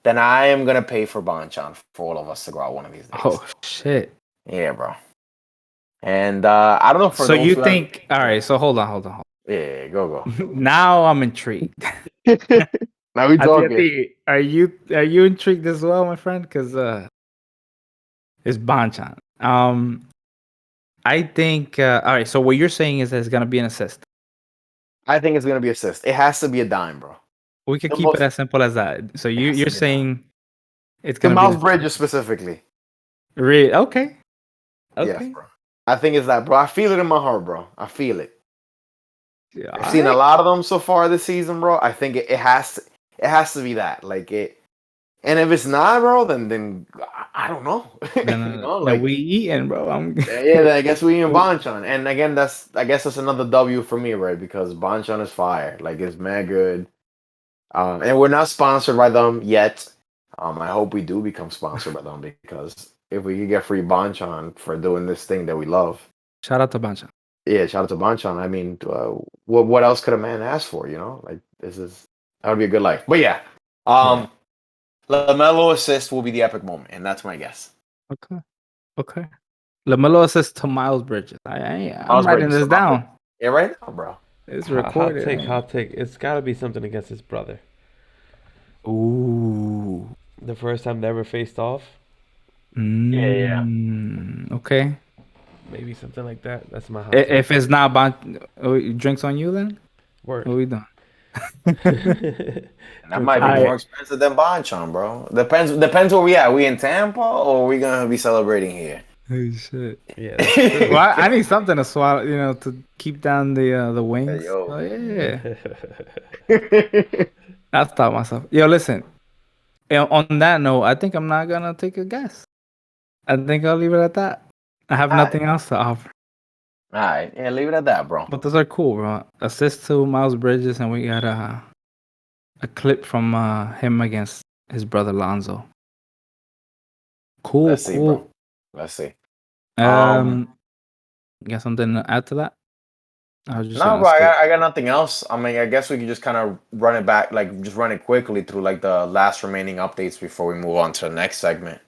then I am gonna pay for Bonchan for all of us to go out one of these days. Oh shit. Yeah, bro. And I don't know for So those you who think? All right. So hold on. yeah, go. Now I'm intrigued. Now we talking. Ati, are you intrigued as well, my friend? Because it's Banchan. I think. All right. So what you're saying is that it's gonna be an assist. I think it's gonna be assist. It has to be a dime, bro. We could The keep it most- as simple as that. So has to you're be a saying it's The gonna be mouse an bridges specifically. really okay. Yes, bro. I think it's that, bro. I feel it in my heart, bro. I feel it. Yeah, I've seen a lot of them so far this season, bro. I think it has to be that. Like it. And if it's not, bro, then I don't know. Then, then we eating, bro. I'm yeah, then I guess we in Bonchan. And again, I guess that's another W for me, right? Because Bonchan is fire. Like it's mad good. And we're not sponsored by them yet. I hope we do become sponsored by them because if we could get free Bonchan for doing this thing that we love. shout out to Banchan. Yeah, shout out to Bonchan. I mean, what else could a man ask for? You know, like that would be a good life. But yeah, LaMelo assist will be the epic moment, and that's my guess. Okay. LaMelo assist to Miles Bridges. I'm Miles writing Bridges this to Miles down. Yeah, right now, bro. It's Hot recorded. take. It's got to be something against his brother. Ooh. The first time they ever faced off. Yeah. Okay. Maybe something like that. That's my hot take. If it's not drinks on you, then Word. what we done? That might be more expensive than Bonchan, bro. Depends where we at. We in Tampa or are we gonna be celebrating here? Oh shit. Yeah. Well, I need something to swallow, to keep down the wings. Hey, yo. Oh yeah. I thought myself. Yo, listen. On that note, I think I'm not gonna take a guess. I think I'll leave it at that. I have nothing else to offer. All right, yeah, leave it at that, bro. But those are cool, bro. Assist to Miles Bridges, and we got a clip from him against his brother Lonzo. Cool, Let's see, bro. Let's see. You got something to add to that? No, bro, I got nothing else. I mean, I guess we could just kind of run it back, like just run it quickly through like the last remaining updates before we move on to the next segment.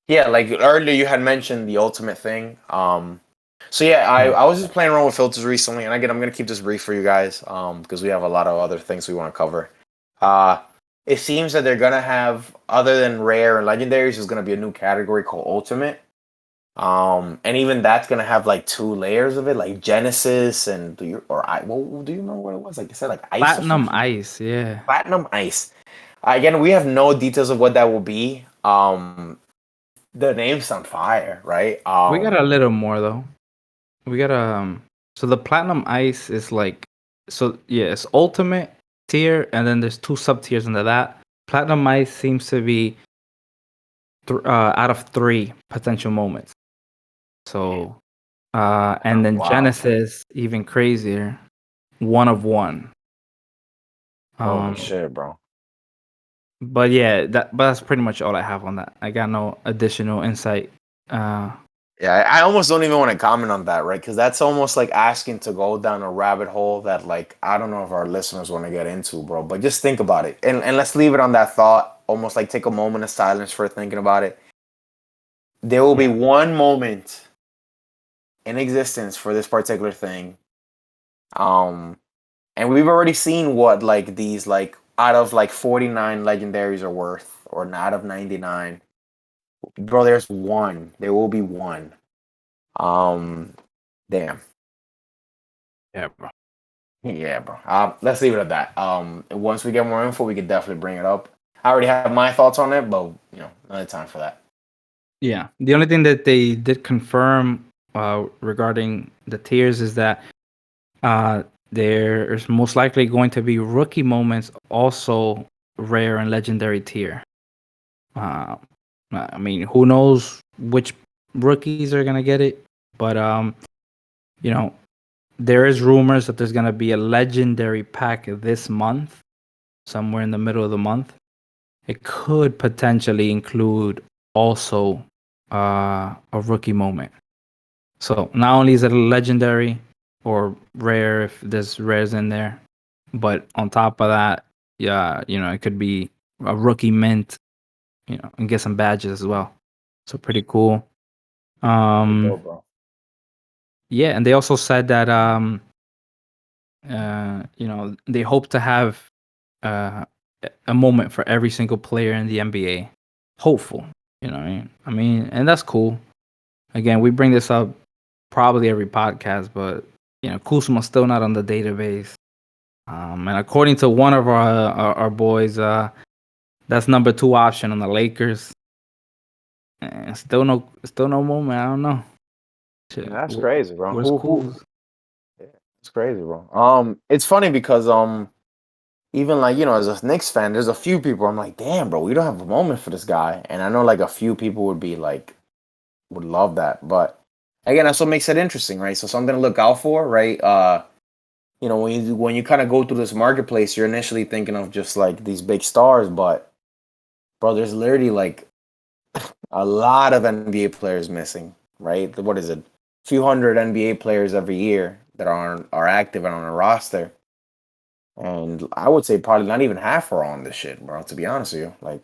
Yeah, like earlier you had mentioned the ultimate thing. So yeah, I was just playing around with filters recently, and again, I'm gonna keep this brief for you guys, because we have a lot of other things we want to cover. It seems that they're gonna have, other than rare and legendaries, there's gonna be a new category called ultimate. And even that's gonna have like 2 layers of it, like Genesis and do you remember what it was? Like I said, like ice. Platinum ice, yeah. Platinum ice. Again, we have no details of what that will be. The name's on fire, right? We got a little more though. We got so the platinum ice is like, so yeah, it's ultimate tier, and then there's 2 sub tiers under that. Platinum ice seems to be out of 3 potential moments. So, and then Genesis, even crazier, 1 of 1. Holy shit, bro. But yeah, but that's pretty much all I have on that. I got no additional insight. Yeah, I almost don't even want to comment on that, right? Because that's almost like asking to go down a rabbit hole that, like, I don't know if our listeners want to get into, bro. But just think about it, and let's leave it on that thought. Almost like take a moment of silence for thinking about it. There will be one moment in existence for this particular thing, and we've already seen what like these like out of like 49 legendaries are worth, or out of 99. Bro, there's one. There will be one. Damn. Yeah, bro. Yeah, bro. Let's leave it at that. Once we get more info, we could definitely bring it up. I already have my thoughts on it, but another time for that. Yeah, the only thing that they did confirm regarding the tiers is that there's most likely going to be rookie moments, also rare and legendary tier. I mean, who knows which rookies are gonna get it, but there is rumors that there's gonna be a legendary pack this month, somewhere in the middle of the month. It could potentially include also a rookie moment. So not only is it a legendary or rare if there's rares in there, but on top of that, Yeah, it could be a rookie mint, and get some badges as well. So pretty cool. Pretty Um, dope, bro. yeah, and they also said that they hope to have uh a moment for every single player in the NBA. Hopeful, what I mean? And that's cool. Again, we bring this up probably every podcast, but Kuzma's still not on the database. And according to one of our boys, that's number 2 option on the Lakers. And still no moment. I don't know. Shit, That's crazy, bro. where's Who? Kuz? Yeah, it's crazy, bro. It's funny because even like as a Knicks fan, there's a few people I'm like, damn, bro, we don't have a moment for this guy, and I know like a few people would be like, would love that, but again, that's what makes it interesting, right? So something to look out for, right? When you kind of go through this marketplace, you're initially thinking of just like these big stars, but bro, there's literally like a lot of NBA players missing, right? What is it? Few hundred NBA players every year that are active and on a roster. And I would say probably not even half are on this shit, bro, to be honest with you. Like,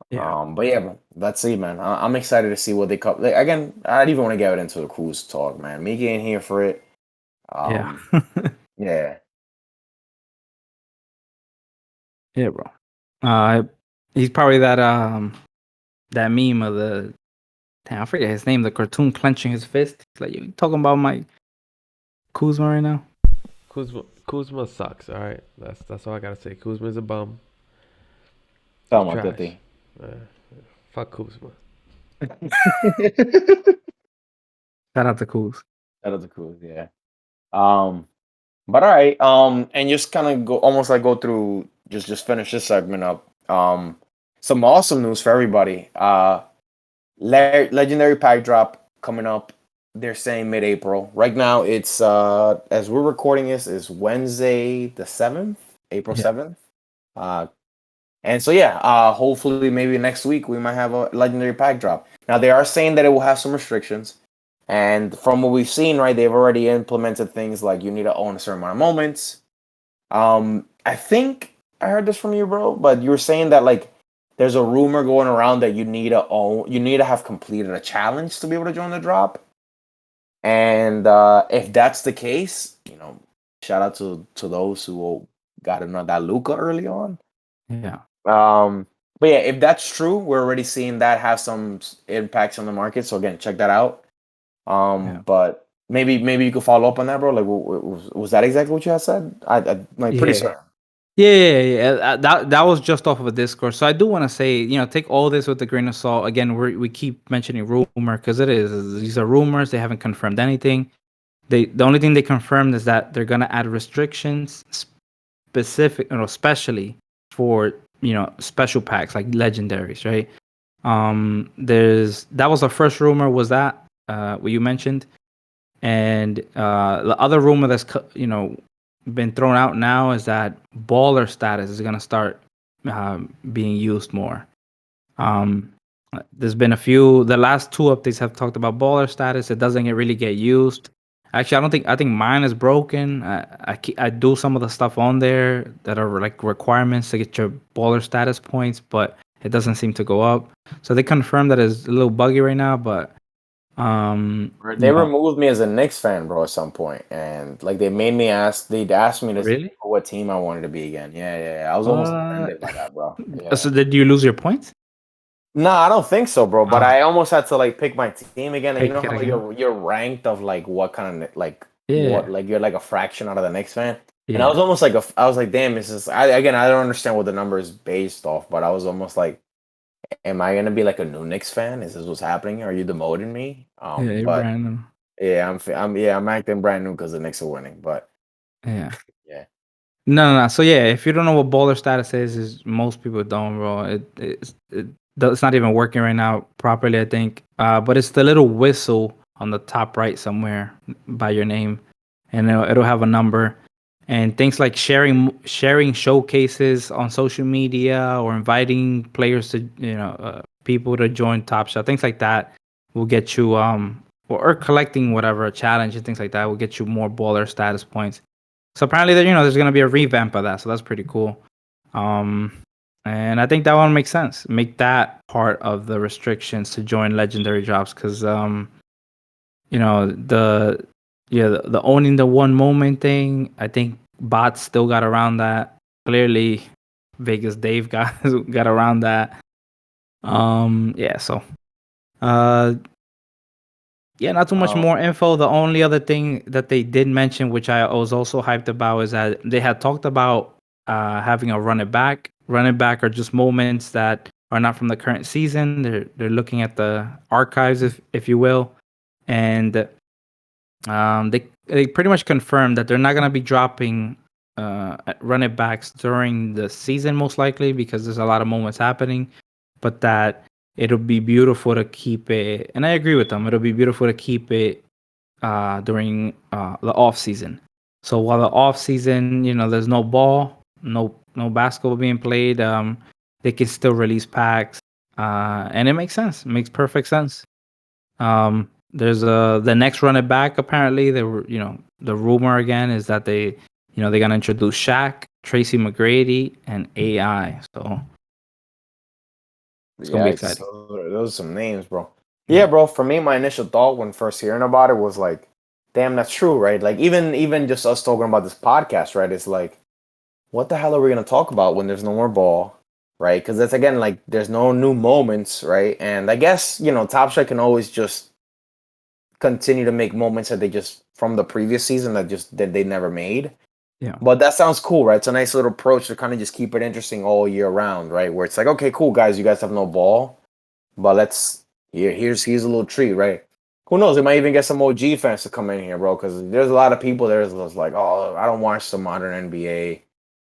Yeah, but yeah, bro, let's see, man. I'm excited to see what they come. Like, again, I don't even want to get into the cruise talk, man. Miki ain't here for it. yeah, Yeah. yeah, bro. He's probably that meme of the damn, I forget his name, the cartoon clenching his fist. It's like, you talking about my Kuzma right now? Kuzma sucks. All right, that's all I gotta say. Kuzma's a bum. He's Tell me, trash. Titi. Uh, fuck Kuzma. Shout out to Kuz. That is cool, yeah. Um, but all right, and just kind of go almost like go through just finish this segment up. Some awesome news for everybody. Legendary pack drop coming up. They're saying mid-April. Right now, it's as we're recording this is Wednesday the 7th, April Yeah. 7th. Uh, and so yeah, hopefully maybe next week we might have a legendary pack drop. Now they are saying that it will have some restrictions. And from what we've seen, right, they've already implemented things like you need to own a certain amount of moments. I think I heard this from you, bro, but you were saying that like there's a rumor going around that you need to have completed a challenge to be able to join the drop. And if that's the case, shout out to those who got to know that Luca early on. Yeah. But yeah, if that's true, we're already seeing that have some impacts on the market. So again, check that out. But maybe you could follow up on that, bro. Like, was that exactly what you had said? I'm like pretty Yeah. certain. Yeah. That was just off of a Discord. So I do want to say, take all this with a grain of salt. Again, we keep mentioning rumor because these are rumors. They haven't confirmed anything. The only thing they confirmed is that they're gonna add restrictions specific, especially for special packs like legendaries, right? That was the first rumor. Was that what you mentioned? And the other rumor that's been thrown out now is that baller status is gonna start being used more. Um, there's been a few. The last 2 updates have talked about baller status. It doesn't really get used. Actually, I think mine is broken. I do some of the stuff on there that are like requirements to get your baller status points, but it doesn't seem to go up. So they confirmed that it's a little buggy right now, but They removed me as a Knicks fan, bro, at some point, and like they'd asked me to really? what team I wanted to be again. Yeah. I was almost offended by that, bro. Yeah. So did you lose your points? No, I don't think so, bro. But I almost had to like pick my team again. And you Pick know it how like, again. you're ranked of like what kind of like what Yeah. like you're like a fraction out of the Knicks fan. And I Yeah. was almost like I was like, damn, this is I don't understand what the number is based off, but I was almost like, am I gonna be like a new Knicks fan? Is this what's happening? Are you demoting me? Yeah, you're But brand new. yeah, I'm acting brand new because the Knicks are winning. But Yeah. yeah, No. So yeah, if you don't know what baller status is most people don't, bro. It's not even working right now properly, I think. But it's the little whistle on the top right somewhere by your name, and it'll have a number. And things like sharing showcases on social media or inviting players to people to join Top Shot, things like that will get you or collecting whatever a challenge and things like that will get you more baller status points. So apparently, there's gonna be a revamp of that. So that's pretty cool. And I think that one makes sense. Make that part of the restrictions to join legendary drops, because the owning the one moment thing. I think bots still got around that. Clearly, Vegas Dave got got around that. Yeah. So, uh, yeah, not too much more info. The only other thing that they did mention, which I was also hyped about, is that they had talked about having a run it back. Run it back are just moments that are not from the current season. They're looking at the archives, if you will, and they pretty much confirmed that they're not gonna be dropping run it backs during the season, most likely, because there's a lot of moments happening, but that it'll be beautiful to keep it, and I agree with them. It'll be beautiful to keep it during the off season. So while the off season, there's no ball, no basketball being played, they can still release packs, and it makes sense. It makes perfect sense. There's the next run it back. Apparently, the rumor again is that they're gonna introduce Shaq, Tracy McGrady, and AI. So it's gonna be exciting. So those are some names, bro. Yeah, bro. For me, my initial thought when first hearing about it was like, damn, that's true, right? Like even just us talking about this podcast, right? It's like, what the hell are we gonna talk about when there's no more ball, right? Because that's again like there's no new moments, right? And I guess Top Shot can always just continue to make moments that they just from the previous season that they never made. Yeah. But that sounds cool, right? It's a nice little approach to kind of just keep it interesting all year round, right? Where it's like, okay, cool, guys, you guys have no ball, but here's a little treat, right? Who knows? They might even get some OG fans to come in here, bro, because there's a lot of people there's like, oh, I don't watch the modern NBA,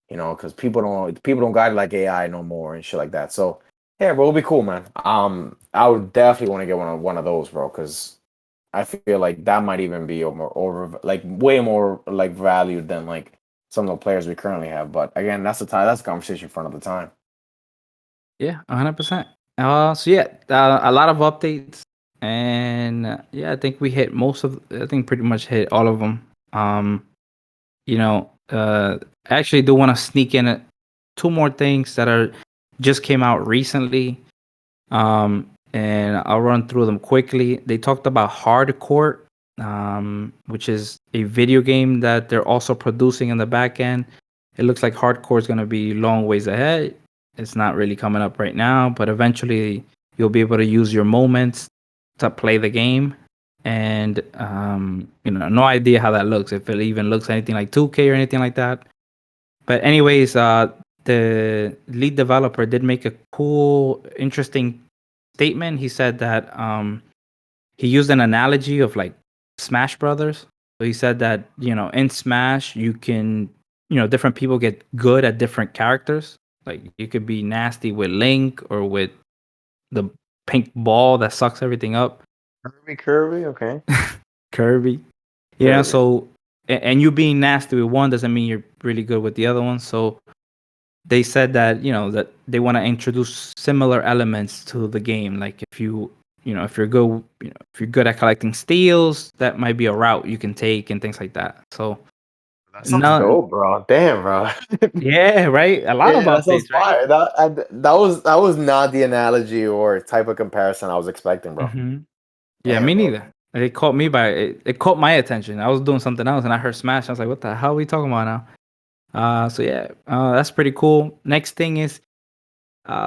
because people don't got it like AI no more and shit like that. So yeah, bro, it'll be cool, man. I would definitely want to get one of those, bro, because I feel like that might even be way more like valued than like some of the players we currently have. But again, that's a conversation for another time. Yeah, 100%. So yeah, a lot of updates, and I think we hit I think pretty much hit all of them. I actually do want to sneak in two more things that just came out recently. And I'll run through them quickly. They talked about Hardcore, which is a video game that they're also producing in the back end. It looks like Hardcore is going to be long ways ahead. It's not really coming up right now, but eventually you'll be able to use your moments to play the game. And no idea how that looks, if it even looks anything like 2K or anything like that. But anyways, the lead developer did make a cool, interesting statement. He said that he used an analogy of like Smash Brothers. So he said that in Smash you can different people get good at different characters. Like you could be nasty with Link or with the pink ball that sucks everything up. Kirby, okay. Kirby. So and you being nasty with one doesn't mean you're really good with the other one. So they said that that they want to introduce similar elements to the game. Like if you're good at collecting steals, that might be a route you can take and things like that. So that sounds dope, bro. Damn, bro. Yeah, right. A lot of updates, right? That was not the analogy or type of comparison I was expecting, bro. Mm-hmm. Yeah, Damn, me bro. neither. It caught my attention. I was doing something else and I heard Smash. I was like, what the hell are we talking about now? So yeah, that's pretty cool. Next thing is,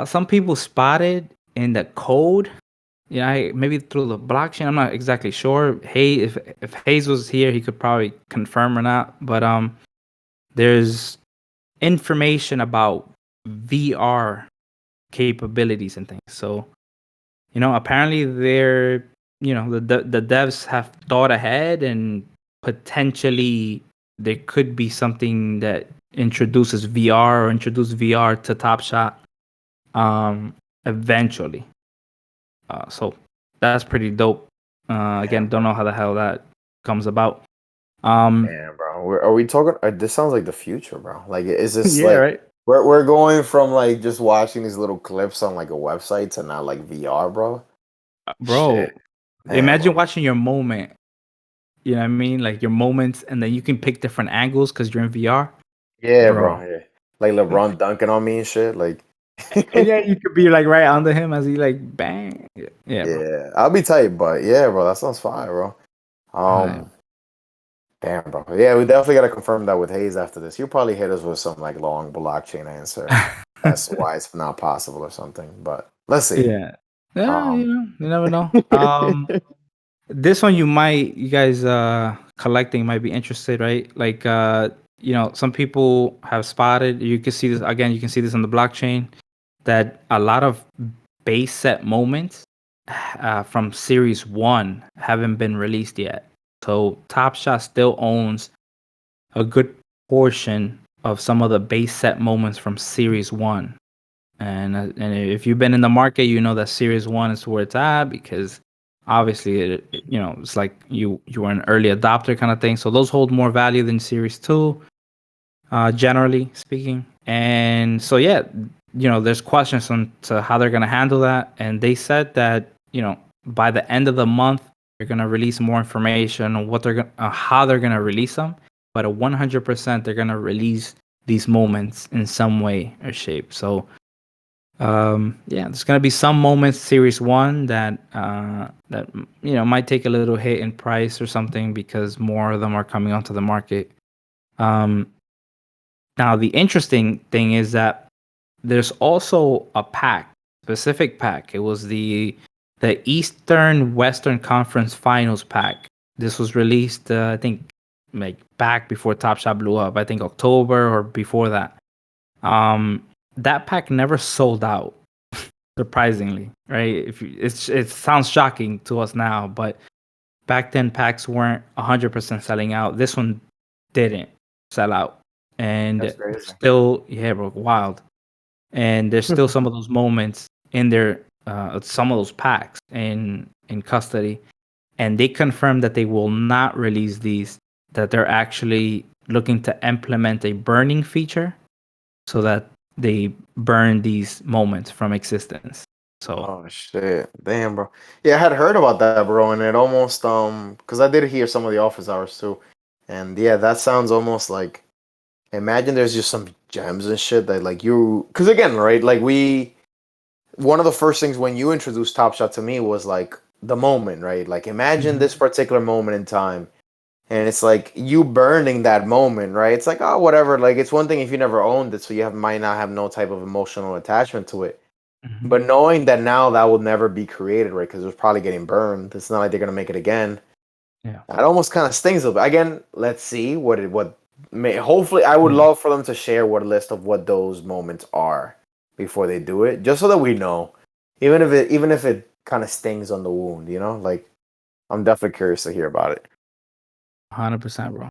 some people spotted in the code. Maybe through the blockchain. I'm not exactly sure. Hey, if Hayes was here, he could probably confirm or not. But there's information about VR capabilities and things. So apparently the devs have thought ahead, and potentially there could be something that introduces VR to Top Shot eventually. So that's pretty dope. Again, don't know how the hell that comes about. Damn, bro. Are we talking? This sounds like the future, bro. Like, is this Yeah, like right. we're going from like just watching these little clips on like a website to now like VR, bro? Bro, Shit. Damn, imagine bro. watching your moment You know what I mean? Like your moments, and then you can pick different angles because you're in VR, Yeah, bro. bro. Yeah. Like LeBron dunking on me and shit. Like, And yeah, you could be like right under him as he like bang. Yeah, bro. yeah, I'll be tight, but yeah, bro, that sounds fire, bro. Alright. Damn, bro. Yeah, we definitely got to confirm that with Hayes after this. He'll probably hit us with some like long blockchain answer as to why it's not possible or something. But let's see. Yeah. Yeah, Um, you never know. This one you guys collecting might be interested, right? Like some people have spotted, you can see this again, you can see this on the blockchain, that a lot of base set moments from series 1 haven't been released yet. So Top Shot still owns a good portion of some of the base set moments from series 1. And if you've been in the market, you know that series 1 is where it's at, because obviously it's like you were an early adopter kind of thing, so those hold more value than series 2, generally speaking. And so yeah, there's questions on to how they're going to handle that, and they said that by the end of the month they're going to release more information on what they're going how they're going to release them, but at 100% they're going to release these moments in some way or shape. So there's gonna be some moments series 1 that might take a little hit in price or something, because more of them are coming onto the market. Now the interesting thing is that there's also a specific pack. It was the Eastern Western Conference Finals pack. This was released, I think, like back before Top Shot blew up. I think October or before that. That pack never sold out, surprisingly, right? It sounds shocking to us now, but back then packs weren't 100% selling out. This one didn't sell out, and that's crazy. still, yeah, bro, wild. And there's still some of those moments in there, some of those packs in custody, and they confirmed that they will not release these. That they're actually looking to implement a burning feature, so that they burn these moments from existence. So Oh shit. Damn, bro. Yeah, I had heard about that, bro, and it almost because I did hear some of the office hours too. And yeah, that sounds almost like, imagine there's just some gems and shit that like you, because again, right? Like one of the first things when you introduced Top Shot to me was like the moment, right? Like imagine this particular moment in time, and it's like you burning that moment, right? It's like, oh, whatever. Like it's one thing if you never owned it, so might not have no type of emotional attachment to it. But knowing that now that will never be created, right? Because it was probably getting burned. It's not like they're gonna make it again. yeah, That almost kind of stings a bit. Again, let's see what may. Hopefully, I would love for them to share what a list of what those moments are before they do it, just so that we know. Even if it kind of stings on the wound, like I'm definitely curious to hear about it. 100%, bro.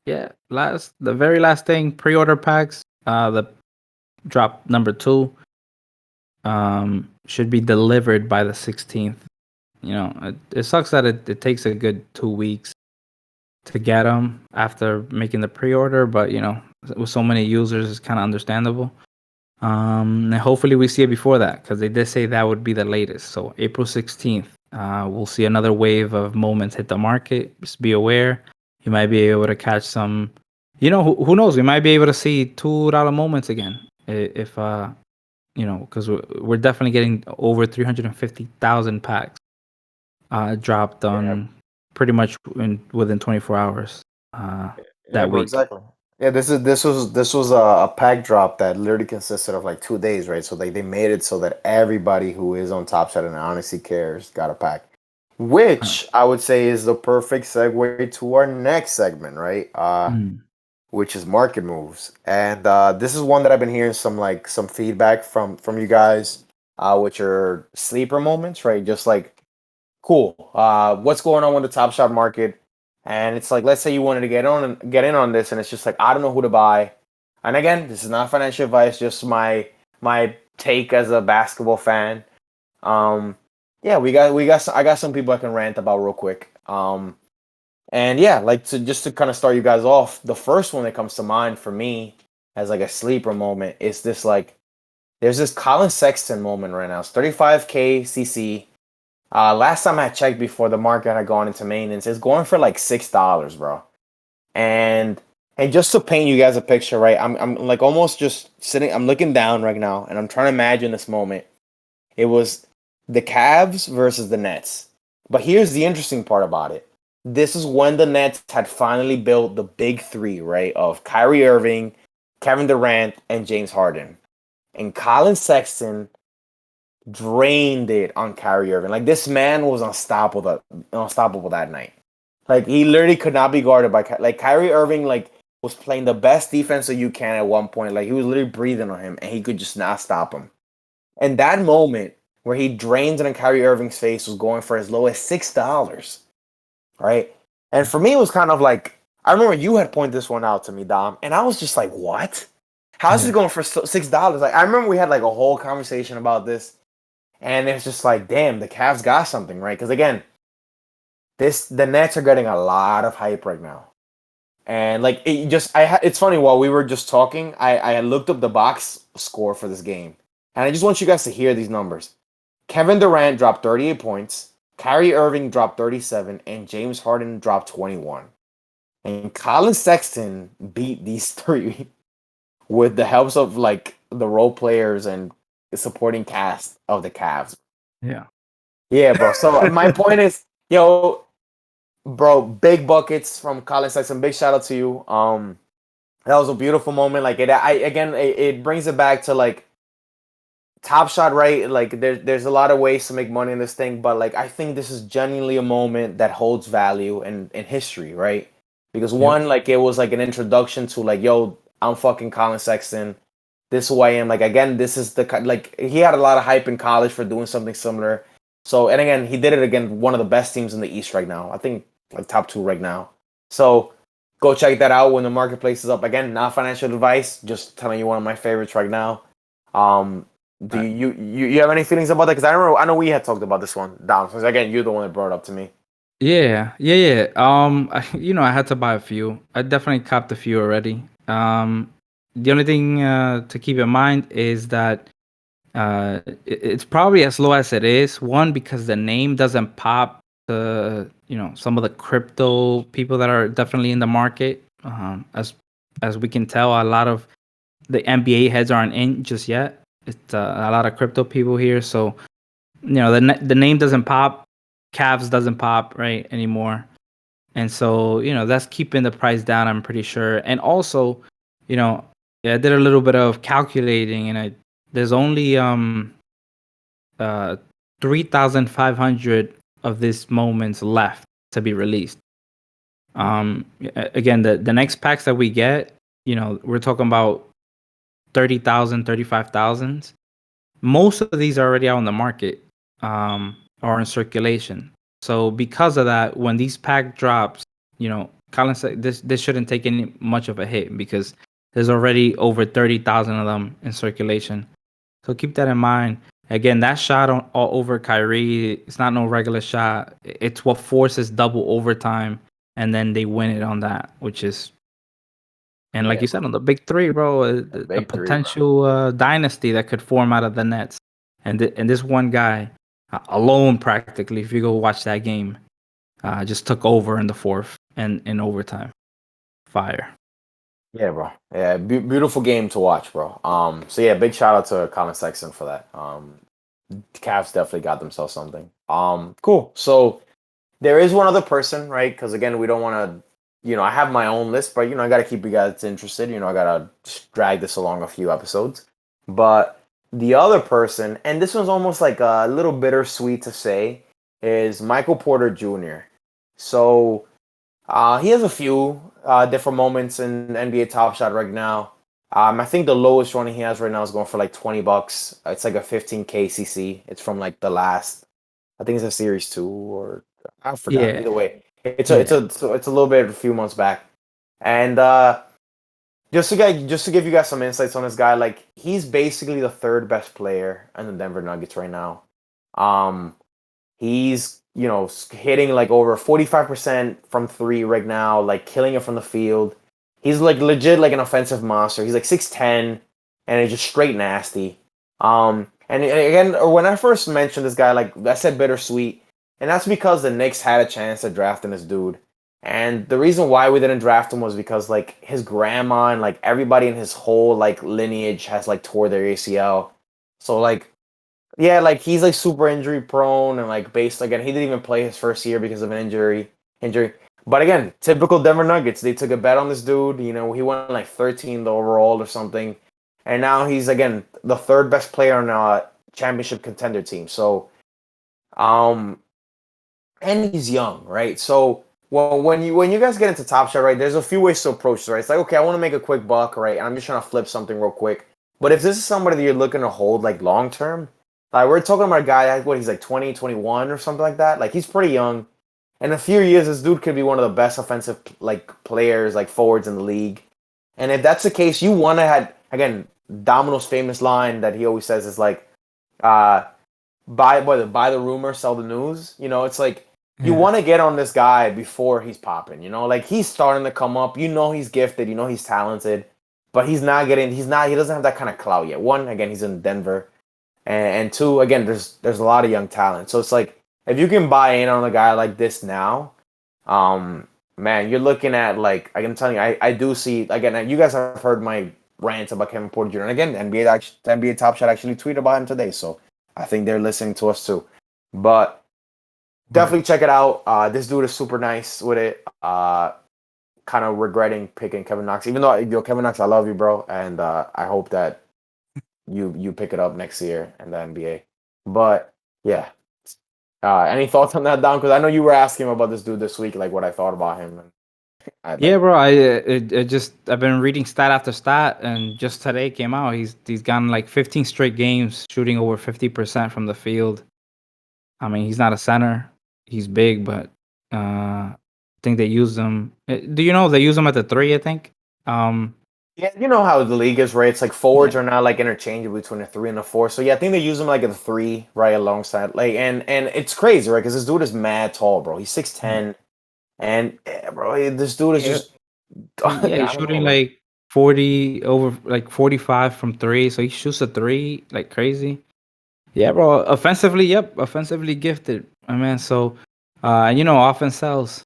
Yeah. The very last thing, pre-order packs. The drop number 2. Should be delivered by the 16th. It sucks that it takes a good 2 weeks to get them after making the pre-order, but with so many users, it's kind of understandable. And hopefully we see it before that, because they did say that would be the latest. So April 16th, we'll see another wave of moments hit the market. Just be aware. You might be able to catch some. Who knows? We might be able to see $2 moments again if because we're definitely getting over 350,000 packs dropped on pretty much within 24 hours Yeah, that bro, week. exactly. Yeah, this was a pack drop that literally consisted of like 2 days, right? So they made it so that everybody who is on Top Shot and honestly cares got a pack, which I would say is the perfect segue to our next segment, right? Which is market moves, and this is one that I've been hearing some feedback from you guys, with your sleeper moments, right? Just like cool. What's going on with the Top Shot market? And it's like, let's say you wanted to get in on this, and it's just like I don't know who to buy. And again, this is not financial advice, just my take as a basketball fan. Yeah, I got some people I can rant about real quick. And yeah, like to kind of start you guys off, the first one that comes to mind for me as like a sleeper moment is this, like there's this Colin Sexton moment right now. It's 35K CC. Last time I checked before the market had gone into maintenance, it's going for like $6, bro. And just to paint you guys a picture, right? I'm like almost just sitting. I'm looking down right now, and I'm trying to imagine this moment. It was the Cavs versus the Nets. But here's the interesting part about it. This is when the Nets had finally built the big three, right? Of Kyrie Irving, Kevin Durant, and James Harden. And Colin Sexton drained it on Kyrie Irving. Like this man was unstoppable that night. Like he literally could not be guarded by like Kyrie Irving. Like was playing the best defense that you can at one point. Like he was literally breathing on him, and he could just not stop him. And that moment where he drains it in Kyrie Irving's face was going for as low as $6, right? And for me, it was kind of like I remember you had pointed this one out to me, Dom, and I was just like, "What? How's this going for $6?" Like I remember we had like a whole conversation about this, and it's just like, damn, the Cavs got something, right? Because again, the Nets are getting a lot of hype right now, and like it's funny while we were just talking, I looked up the box score for this game, and I just want you guys to hear these numbers. Kevin Durant dropped 38 points, Kyrie Irving dropped 37, and James Harden dropped 21. And Colin Sexton beat these three with the helps of like the role players and the supporting cast of the Cavs. Yeah, bro. So my point is, yo, bro, big buckets from Colin Sexton. Big shout out to you. That was a beautiful moment. Like it brings it back to like Top Shot, right? Like there's a lot of ways to make money in this thing, but like I think this is genuinely a moment that holds value in history, right? Because one, like it was like an introduction to like, yo, I'm fucking Colin Sexton. This is who I am. Like again, this is like he had a lot of hype in college for doing something similar. So and again, he did it against one of the best teams in the East right now. I think like top 2 right now. So go check that out when the marketplace is up. Again, not financial advice, just telling you one of my favorites right now. Do you have any feelings about that? Because I know we had talked about this one, Dom. So again, you're the one that brought it up to me. Yeah. I had to buy a few. I definitely copped a few already. The only thing to keep in mind is that it's probably as low as it is. One, because the name doesn't pop to some of the crypto people that are definitely in the market. As we can tell, a lot of the NBA heads aren't in just yet. It's a lot of crypto people here, so the name doesn't pop. Cavs doesn't pop right anymore, and so that's keeping the price down. I'm pretty sure, and also, I did a little bit of calculating, and there's only 3,500 of these moments left to be released. Again, the next packs that we get, we're talking about 30,000, 35,000. Most of these are already out on the market, or in circulation. So because of that, when these pack drops, Colin said this shouldn't take any much of a hit because there's already over 30,000 of them in circulation. So keep that in mind. Again, that shot all over Kyrie, it's not no regular shot. It's what forces double overtime, and then they win it on that, which is, and like you said, on the big three, bro, a potential dynasty that could form out of the Nets. And this one guy alone, practically, if you go watch that game, just took over in the fourth and in overtime. Fire. Yeah, bro. Yeah, beautiful game to watch, bro. So yeah, big shout out to Colin Sexton for that. Cavs definitely got themselves something. Cool. So there is one other person, right? Because again, we don't want to, I have my own list, but I got to keep you guys interested. I got to drag this along a few episodes. But the other person, and this one's almost like a little bittersweet to say, is Michael Porter Jr. So he has a few different moments in NBA Top Shot right now. I think the lowest one he has right now is going for like $20. It's like a 15K CC. It's from like the last, I think it's a Series 2 or I forgot. Yeah. Either way, it's a little bit a few months back, and just to give you guys some insights on this guy, like he's basically the third best player in the Denver Nuggets right now. He's hitting like over 45% from 3 right now, like killing it from the field. He's like legit like an offensive monster. He's like 6'10", and he's just straight nasty. And again, when I first mentioned this guy, like I said, bittersweet. and that's because the Knicks had a chance to draft this dude. And the reason why we didn't draft him was because like his grandma and like everybody in his whole like lineage has like tore their ACL. So like yeah, like he's like super injury prone and like based again, he didn't even play his first year because of an injury. But again, typical Denver Nuggets. They took a bet on this dude. You know, he went like 13th overall or something, and now he's again the third best player on a championship contender team. So, um, and he's young, right? So, well, when you guys get into Top Shot, right, there's a few ways to approach it, right? It's like, okay, I want to make a quick buck, right? And I'm just trying to flip something real quick. But if this is somebody that you're looking to hold like long term, like we're talking about a guy, what he's like 20, 21 or something like that. Like he's pretty young. In a few years, this dude could be one of the best offensive like players, like forwards in the league. And if that's the case, you want to have again Domino's famous line that he always says is like, uh, buy the rumor, sell the news. You know, it's like you want to get on this guy before he's popping. You know, like he's starting to come up. You know, he's gifted. You know, he's talented, but he's not getting. He's not. He doesn't have that kind of clout yet. One, again, he's in Denver, and two, again, there's a lot of young talent. So it's like if you can buy in on a guy like this now, man, you're looking at like I'm telling you, I do see again. You guys have heard my rants about Kevin Porter Jr. And again, NBA Top Shot actually tweeted about him today, so I think they're listening to us too. But definitely check it out. This dude is super nice with it. Kind of regretting picking Kevin Knox, even though Kevin Knox, I love you, bro, and I hope that you pick it up next year in the NBA. But yeah, any thoughts on that, Don? Because I know you were asking about this dude this week, like what I thought about him. And Yeah, bro. I've been reading stat after stat, and just today came out. He's gotten like 15 straight games, shooting over 50% from the field. I mean, he's not a center. He's big, but I think they use him. Do you know they use him at the three? I think. yeah, you know how the league is, right? It's like forwards Yeah. are not like interchangeable between a 3 and a 4. So yeah, I think they use him like at the 3, right, alongside like and it's crazy, right? Because this dude is mad tall, bro. He's 6'10", and bro, this dude is Yeah, just yeah, he's I don't know, shooting man. like 40 over like 45 from three, so he shoots a three like crazy. Yeah, bro. Offensively, yep, offensively gifted. I mean, so offense sells.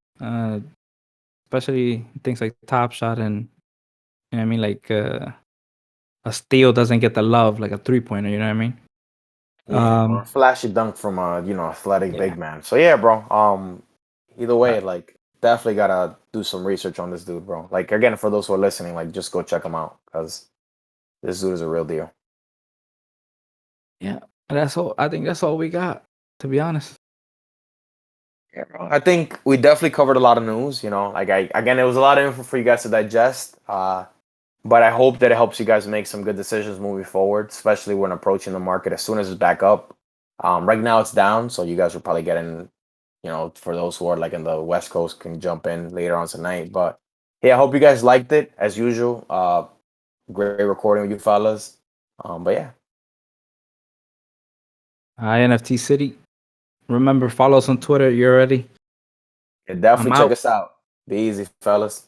Especially things like Top Shot and you know what I mean, like a steal doesn't get the love like a 3-pointer. You know what I mean? Yeah, or a flashy dunk from a athletic Yeah. big man. So yeah, bro. Either Uh, way, like definitely gotta do some research on this dude, bro. Like again, for those who are listening, like just go check him out because this dude is a real deal. yeah, that's all. I think that's all we got. To be honest. Yeah, bro. I think we definitely covered a lot of news. You know, like again, it was a lot of info for you guys to digest. But I hope that it helps you guys make some good decisions moving forward, especially when approaching the market as soon as it's back up. Right now it's down, so you guys are probably getting, for those who are like in the West Coast can jump in later on tonight. But yeah, I hope you guys liked it as usual. Great recording with you fellas. But yeah, Hi, NFT City. Remember, follow us on Twitter. You already. yeah, I'm definitely check out. us out. Be easy, fellas.